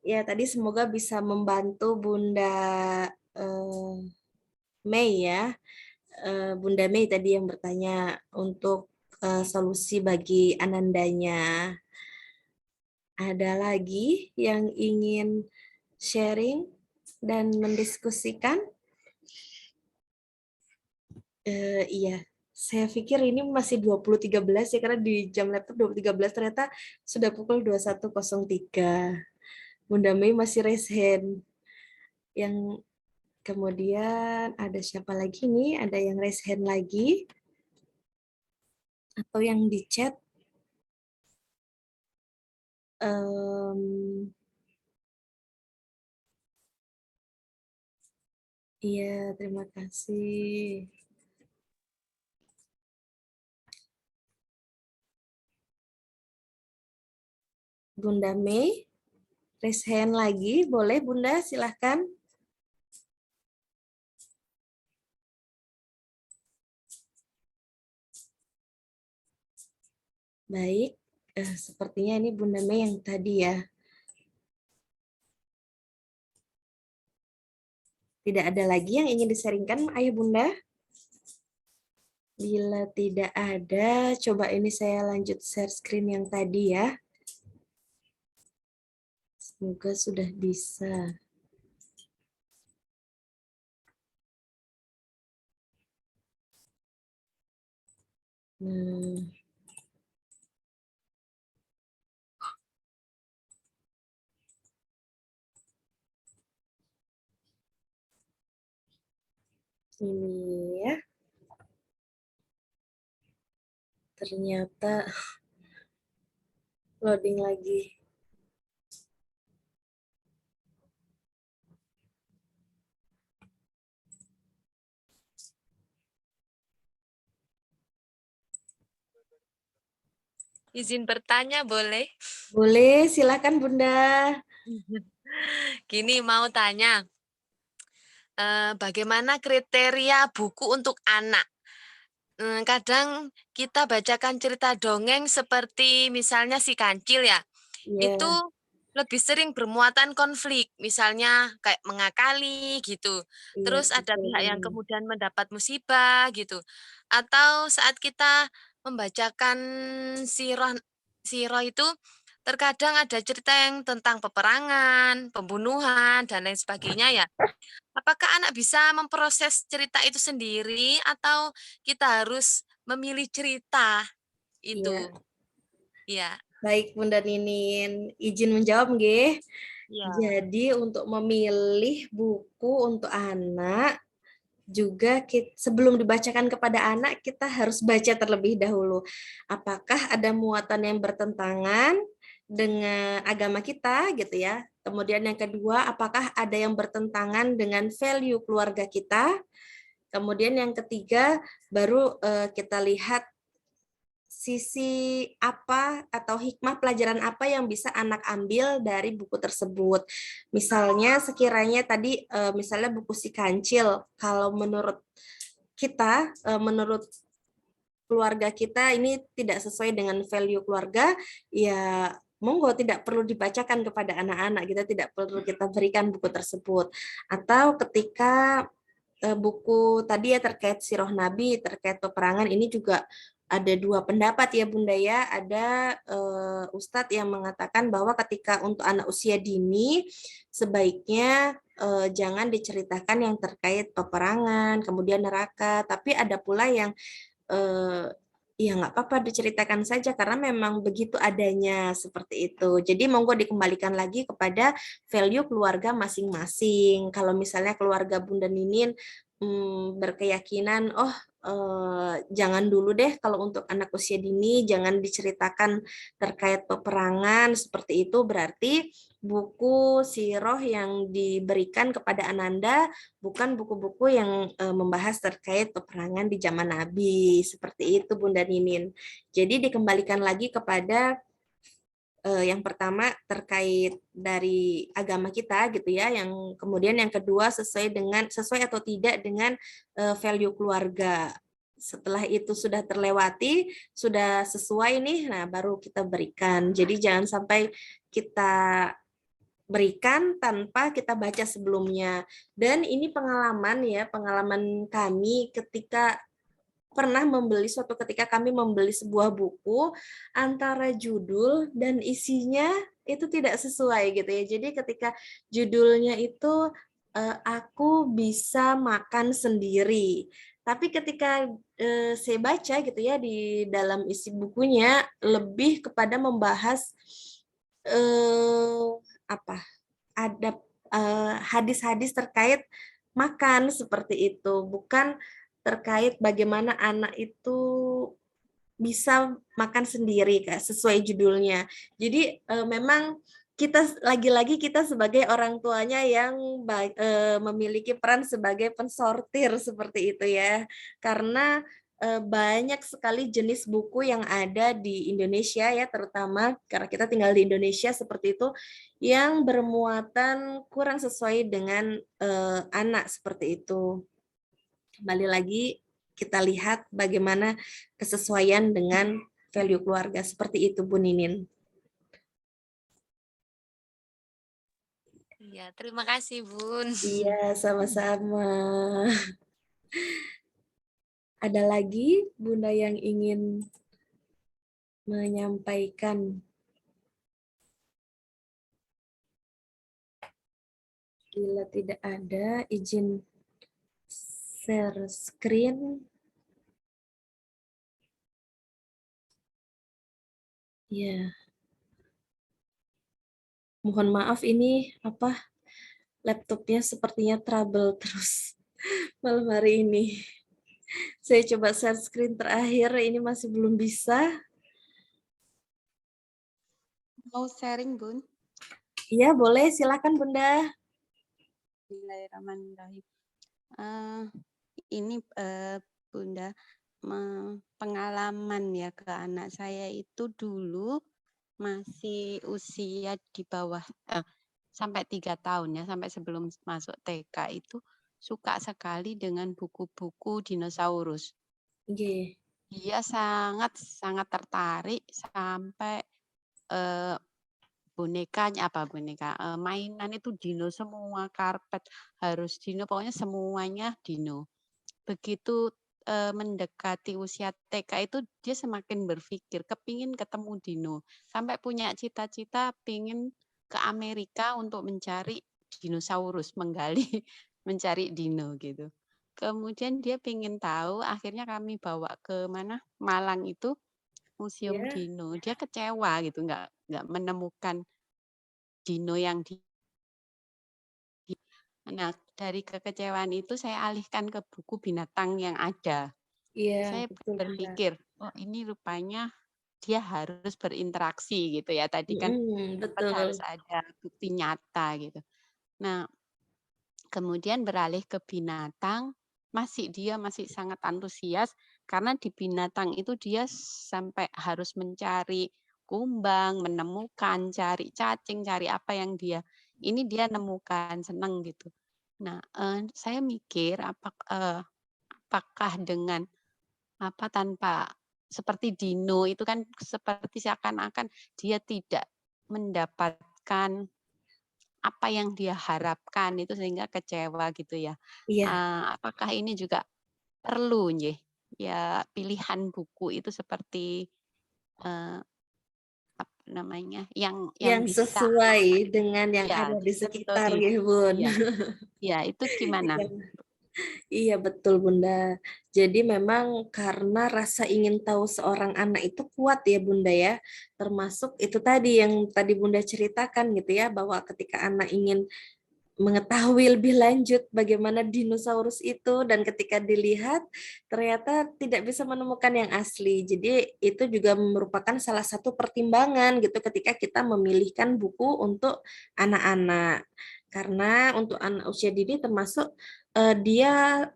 Ya, tadi semoga bisa membantu Bunda Mei ya. Bunda Mei tadi yang bertanya untuk solusi bagi anandanya. Ada lagi yang ingin sharing dan mendiskusikan? Iya, Saya pikir ini masih 20.13 ya, karena di jam laptop 20.13, ternyata sudah pukul 21.03. Bunda Mei masih raise hand. Yang kemudian ada siapa lagi nih? Ada yang raise hand lagi? Atau yang di chat? Iya, terima kasih. Bunda Mei, raise hand lagi. Boleh Bunda, silahkan. Baik, sepertinya ini Bunda Mei yang tadi ya. Tidak ada lagi yang ingin disaringkan, Ayah Bunda? Bila tidak ada, coba ini saya lanjut share screen yang tadi ya. Semoga sudah bisa. Nah. Ini ya. Ternyata loading lagi. Izin bertanya boleh? Boleh, silakan Bunda. Gini mau tanya, bagaimana kriteria buku untuk anak? Kadang kita bacakan cerita dongeng seperti misalnya Si Kancil ya, itu Ya, lebih sering bermuatan konflik, misalnya kayak mengakali gitu. iya, Terus ada betul pihak yang Bunda. kemudian mendapat musibah gitu. Atau saat kita membacakan sirah sirah itu terkadang ada cerita yang tentang peperangan, pembunuhan dan lain sebagainya ya. Apakah anak bisa memproses cerita itu sendiri atau kita harus memilih cerita Iya. itu? Iya. Baik Bunda Ninin, izin menjawab nggih. Iya. Jadi untuk memilih buku untuk anak juga sebelum dibacakan kepada anak kita harus baca terlebih dahulu. Apakah ada muatan yang bertentangan dengan agama kita gitu ya. Kemudian yang kedua, apakah ada yang bertentangan dengan value keluarga kita. Kemudian yang ketiga, baru kita lihat sisi apa atau hikmah pelajaran apa yang bisa anak ambil dari buku tersebut. Misalnya sekiranya tadi misalnya buku Si Kancil, kalau menurut kita, menurut keluarga kita ini tidak sesuai dengan value keluarga, ya monggo tidak perlu dibacakan kepada anak-anak, kita tidak perlu kita berikan buku tersebut. Atau ketika buku tadi ya terkait Sirah Nabi, terkait peperangan, ini juga ada dua pendapat ya Bunda ya. Ada Ustadz yang mengatakan bahwa ketika untuk anak usia dini sebaiknya jangan diceritakan yang terkait peperangan, kemudian neraka. Tapi ada pula yang ya nggak apa-apa diceritakan saja karena memang begitu adanya seperti itu. Jadi monggo dikembalikan lagi kepada value keluarga masing-masing. Kalau misalnya keluarga Bunda Ninin berkeyakinan, oh jangan dulu deh kalau untuk anak usia dini jangan diceritakan terkait peperangan seperti itu, berarti buku Sirah yang diberikan kepada Ananda bukan buku-buku yang membahas terkait peperangan di zaman Nabi, seperti itu Bunda Ninin. Jadi dikembalikan lagi kepada yang pertama terkait dari agama kita gitu ya, yang kemudian yang kedua sesuai atau tidak dengan value keluarga. Setelah itu sudah terlewati, sudah sesuai nih, nah baru kita berikan. Jadi jangan sampai kita berikan tanpa kita baca sebelumnya. Dan ini pengalaman kami ketika pernah suatu ketika kami membeli sebuah buku, antara judul dan isinya itu tidak sesuai gitu ya. Jadi ketika judulnya itu Aku Bisa Makan Sendiri, Tapi ketika saya baca gitu ya di dalam isi bukunya lebih kepada membahas apa? Ada hadis-hadis terkait makan seperti itu, bukan terkait bagaimana anak itu bisa makan sendiri Kak, sesuai judulnya. Jadi memang kita lagi-lagi kita sebagai orang tuanya yang memiliki peran sebagai pensortir seperti itu ya. Karena banyak sekali jenis buku yang ada di Indonesia ya, terutama karena kita tinggal di Indonesia seperti itu, yang bermuatan kurang sesuai dengan anak seperti itu. Kembali lagi kita lihat bagaimana kesesuaian dengan value keluarga. Seperti itu, Bu Ninin. Iya, terima kasih, Bun. Iya, sama-sama. Ada lagi Bunda yang ingin menyampaikan? Bila tidak ada, izin share screen. Ya. Mohon maaf ini laptopnya sepertinya trouble terus malam hari ini. Saya coba share screen terakhir, ini masih belum bisa. Mau sharing, Bun? Iya, boleh. Silakan, Bunda. Bismillahirrahmanirrahim. Ini Bunda, pengalaman ya ke anak saya itu dulu masih usia di bawah sampai 3 tahun ya, sampai sebelum masuk TK itu suka sekali dengan buku-buku dinosaurus. Oke. Dia sangat tertarik sampai bonekanya mainan itu dino semua, karpet harus dino, pokoknya semuanya dino. Begitu mendekati usia TK itu dia semakin berpikir kepingin ketemu dino, sampai punya cita-cita pingin ke Amerika untuk mencari dinosaurus, menggali mencari dino gitu. Kemudian dia pingin tahu, akhirnya kami bawa ke Malang itu museum dino. Dia kecewa gitu, nggak menemukan dino yang Nah, dari kekecewaan itu saya alihkan ke buku binatang yang ada. Iya, Saya betul, berpikir, oh ini rupanya dia harus berinteraksi gitu ya. Tadi kan betul. harus ada bukti nyata gitu. Nah, kemudian beralih ke binatang, dia masih sangat antusias karena di binatang itu dia sampai harus mencari kumbang, menemukan, cari cacing, cari apa yang dia nemukan, senang gitu. Nah, saya mikir apakah dengan tanpa seperti dino itu kan seperti seakan-akan dia tidak mendapatkan apa yang dia harapkan itu sehingga kecewa gitu ya. Iya. Apakah ini juga perlu ya pilihan buku itu seperti yang bisa sesuai dengan yang ya ada di sekitar disentuh. ya, Bun. Ya, itu gimana? Iya betul Bunda. Jadi memang karena rasa ingin tahu seorang anak itu kuat ya Bunda ya. Termasuk itu tadi yang tadi Bunda ceritakan gitu ya, bahwa ketika anak ingin mengetahui lebih lanjut bagaimana dinosaurus itu, dan ketika dilihat ternyata tidak bisa menemukan yang asli. Jadi itu juga merupakan salah satu pertimbangan gitu ketika kita memilihkan buku untuk anak-anak. Karena untuk anak usia dini termasuk dia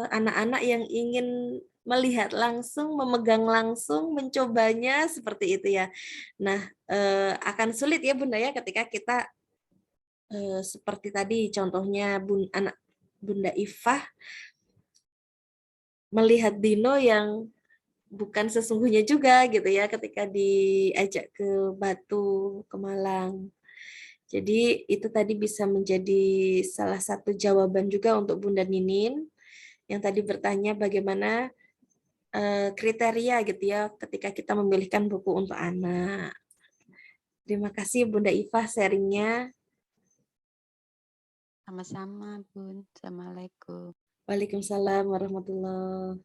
anak-anak yang ingin melihat langsung, memegang langsung, mencobanya seperti itu ya. Nah, akan sulit ya Bunda ya ketika kita seperti tadi contohnya Bunda Ifah melihat dino yang bukan sesungguhnya juga gitu ya ketika diajak ke Batu, ke Malang. Jadi itu tadi bisa menjadi salah satu jawaban juga untuk Bunda Ninin yang tadi bertanya bagaimana kriteria gitu ya ketika kita memilihkan buku untuk anak. Terima kasih Bunda Ifah sharingnya. Sama-sama, Bun. Assalamualaikum. Waalaikumsalam warahmatullahi.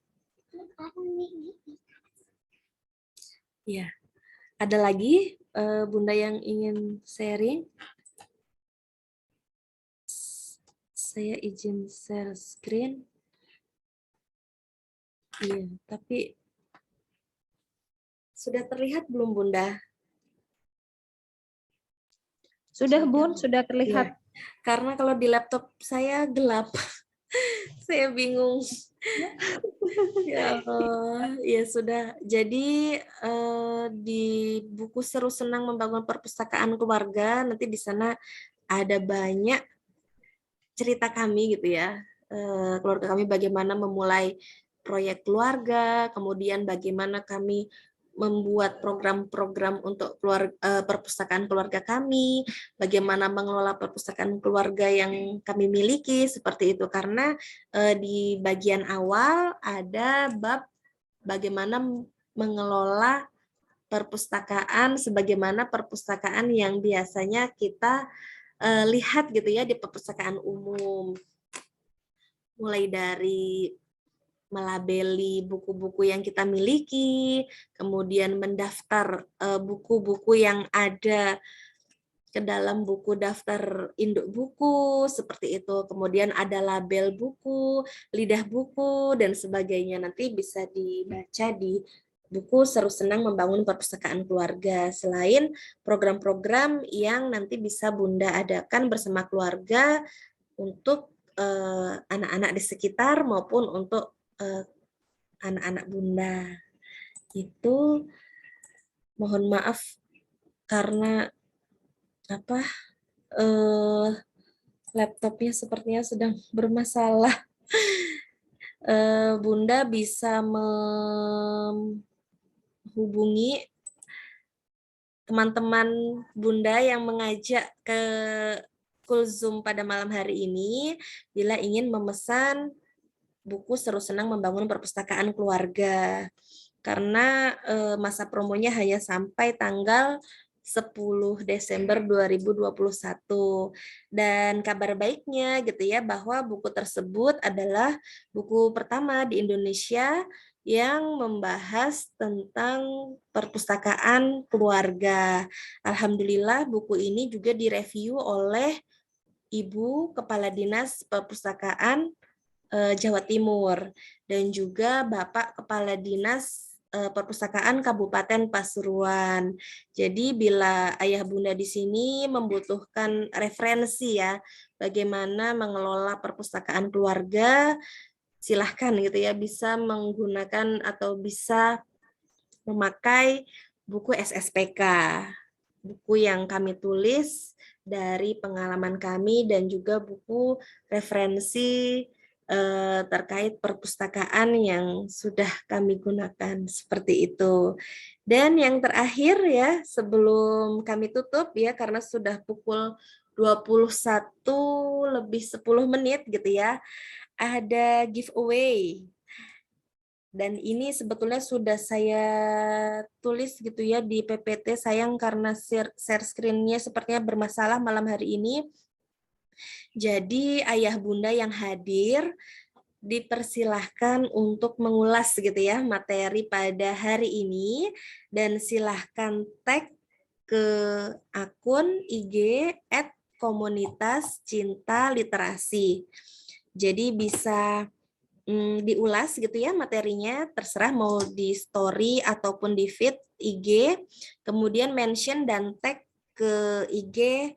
Ya, ada lagi Bunda yang ingin sharing? Saya izin share screen. Iya, tapi sudah terlihat belum Bunda? Sudah Bun, sudah terlihat. Ya, karena kalau di laptop saya gelap. Saya bingung. Ya Allah, ya sudah. Jadi di buku Seru Senang Membangun Perpustakaan Keluarga, nanti di sana ada banyak cerita kami gitu ya. Keluarga kami bagaimana memulai proyek keluarga, kemudian bagaimana kami membuat program-program untuk perpustakaan keluarga kami, bagaimana mengelola perpustakaan keluarga yang kami miliki, seperti itu. Karena di bagian awal ada bab bagaimana mengelola perpustakaan sebagaimana perpustakaan yang biasanya kita lihat gitu ya di perpustakaan umum. Mulai dari melabeli buku-buku yang kita miliki, kemudian mendaftar buku-buku yang ada ke dalam buku daftar induk buku, seperti itu. Kemudian ada label buku, lidah buku, dan sebagainya. Nanti bisa dibaca di buku Seru Senang Membangun Perpustakaan Keluarga. Selain program-program yang nanti bisa Bunda adakan bersama keluarga untuk anak-anak di sekitar maupun untuk anak-anak Bunda. Itu mohon maaf karena laptopnya sepertinya sedang bermasalah. Bunda bisa menghubungi teman-teman Bunda yang mengajak ke Kulzum pada malam hari ini bila ingin memesan buku Seru Senang Membangun Perpustakaan Keluarga. Karena masa promonya hanya sampai tanggal 10 Desember 2021. Dan kabar baiknya gitu ya bahwa buku tersebut adalah buku pertama di Indonesia yang membahas tentang perpustakaan keluarga. Alhamdulillah buku ini juga direview oleh Ibu Kepala Dinas Perpustakaan Jawa Timur dan juga Bapak Kepala Dinas Perpustakaan Kabupaten Pasuruan. Jadi bila ayah bunda di sini membutuhkan referensi ya, bagaimana mengelola perpustakaan keluarga, silahkan gitu ya, bisa menggunakan atau bisa memakai buku SSPK, buku yang kami tulis dari pengalaman kami dan juga buku referensi terkait perpustakaan yang sudah kami gunakan seperti itu. Dan yang terakhir ya, sebelum kami tutup ya karena sudah pukul 21 lebih 10 menit gitu ya, ada giveaway. Dan ini sebetulnya sudah saya tulis gitu ya di PPT, sayang karena share screen-nya sepertinya bermasalah malam hari ini. Jadi ayah bunda yang hadir dipersilahkan untuk mengulas gitu ya materi pada hari ini dan silahkan tag ke akun IG @komunitas cinta literasi. Jadi bisa diulas gitu ya materinya, terserah mau di story ataupun di feed IG, kemudian mention dan tag ke IG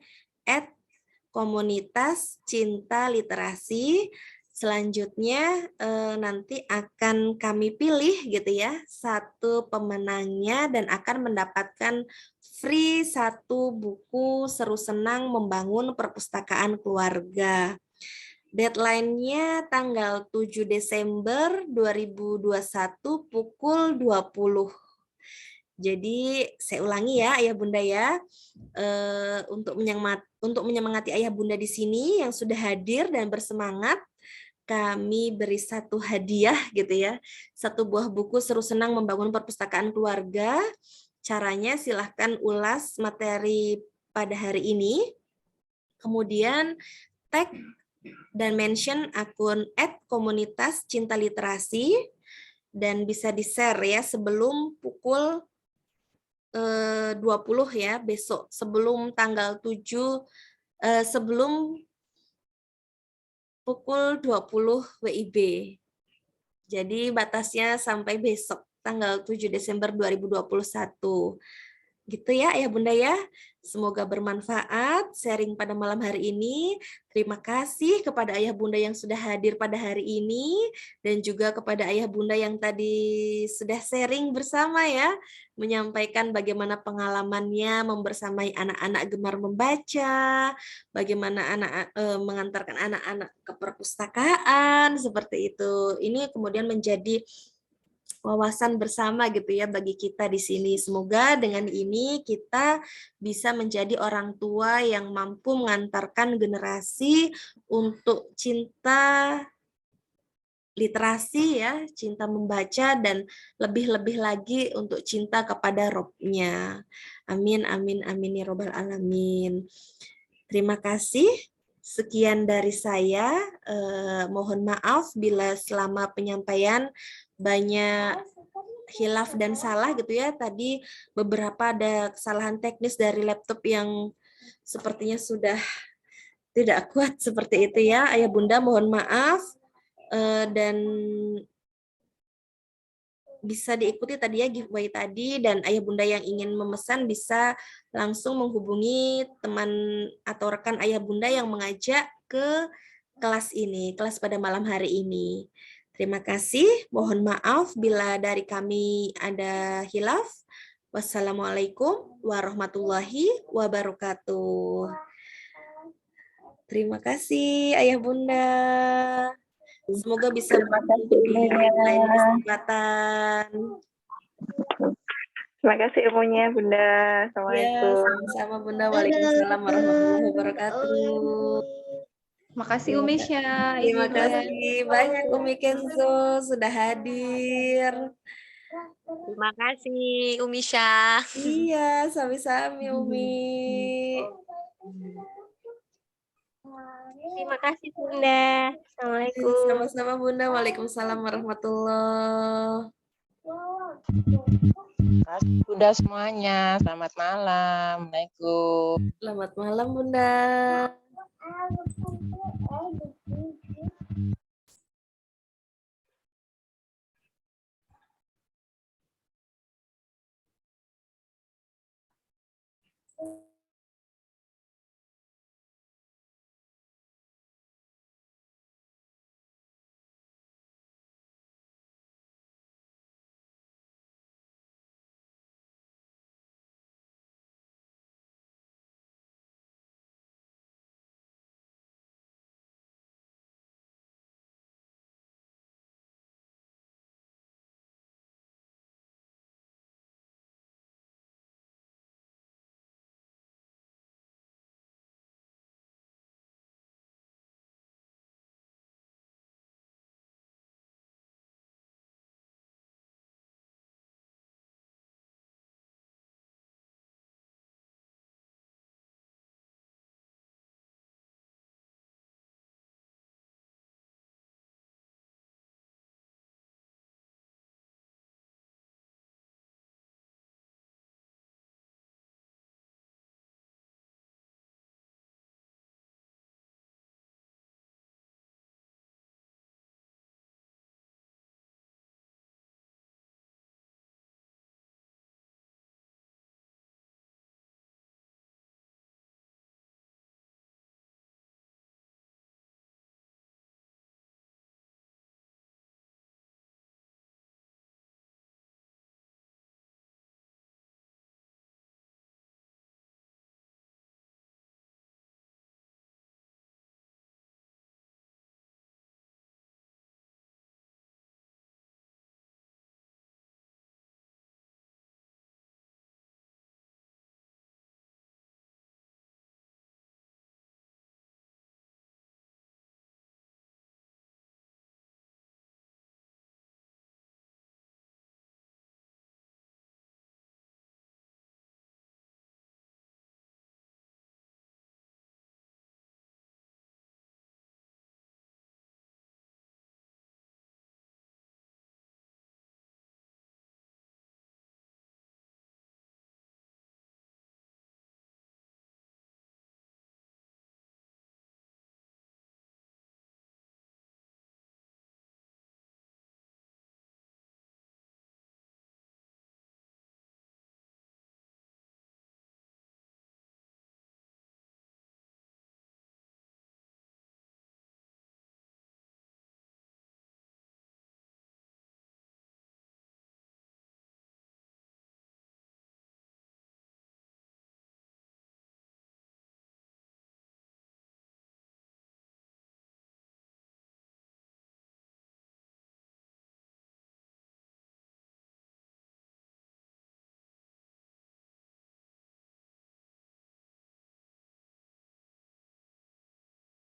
@komunitas cinta literasi. Selanjutnya nanti akan kami pilih gitu ya satu pemenangnya dan akan mendapatkan free satu buku Seru Senang Membangun Perpustakaan Keluarga. Deadline-nya tanggal 7 Desember 2021 pukul 20. Jadi saya ulangi ya ayah bunda ya, untuk menyemangati ayah bunda di sini yang sudah hadir dan bersemangat, kami beri satu hadiah gitu ya, satu buah buku Seru Senang Membangun Perpustakaan Keluarga. Caranya silahkan ulas materi pada hari ini, kemudian tag dan mention akun @komunitas_cinta_literasi dan bisa di-share ya sebelum pukul 20 ya besok, sebelum tanggal 7 sebelum pukul 20 WIB. Jadi batasnya sampai besok tanggal 7 Desember 2021. Gitu ya Ayah Bunda ya. Semoga bermanfaat sharing pada malam hari ini. Terima kasih kepada Ayah Bunda yang sudah hadir pada hari ini dan juga kepada Ayah Bunda yang tadi sudah sharing bersama ya, menyampaikan bagaimana pengalamannya membersamai anak-anak gemar membaca, bagaimana mengantarkan anak-anak ke perpustakaan seperti itu. Ini kemudian menjadi wawasan bersama gitu ya bagi kita di sini. Semoga dengan ini kita bisa menjadi orang tua yang mampu mengantarkan generasi untuk cinta literasi ya, cinta membaca dan lebih-lebih lagi untuk cinta kepada Robnya. Amin, amin, amin ya robbal alamin. Terima kasih. Sekian dari saya. Mohon maaf bila selama penyampaian banyak hilaf dan salah gitu ya. Tadi beberapa ada kesalahan teknis dari laptop yang sepertinya sudah tidak kuat seperti itu ya. Ayah Bunda mohon maaf dan bisa diikuti tadi ya giveaway tadi, dan Ayah Bunda yang ingin memesan bisa langsung menghubungi teman atau rekan Ayah Bunda yang mengajak ke kelas ini, kelas pada malam hari ini. Terima kasih, mohon maaf bila dari kami ada hilaf. Wassalamualaikum warahmatullahi wabarakatuh. Terima kasih Ayah Bunda. Semoga bisa bertemu di lain kesempatan. Terima kasih ilmunya Bunda. Ya, Assalamualaikum. sama-sama Bunda. Waalaikumsalam warahmatullahi wabarakatuh. Makasih Umi Syah. Terima Ibu-ibu. kasih banyak Umi Kenzo sudah hadir. Terima kasih Umi Syah. Iya, sami-sami Umi. Terima kasih Bunda. Assalamualaikum. Sama-sama Bunda. Waalaikumsalam warahmatullahi. Sudah semuanya. Selamat malam. Assalamualaikum. Selamat malam Bunda.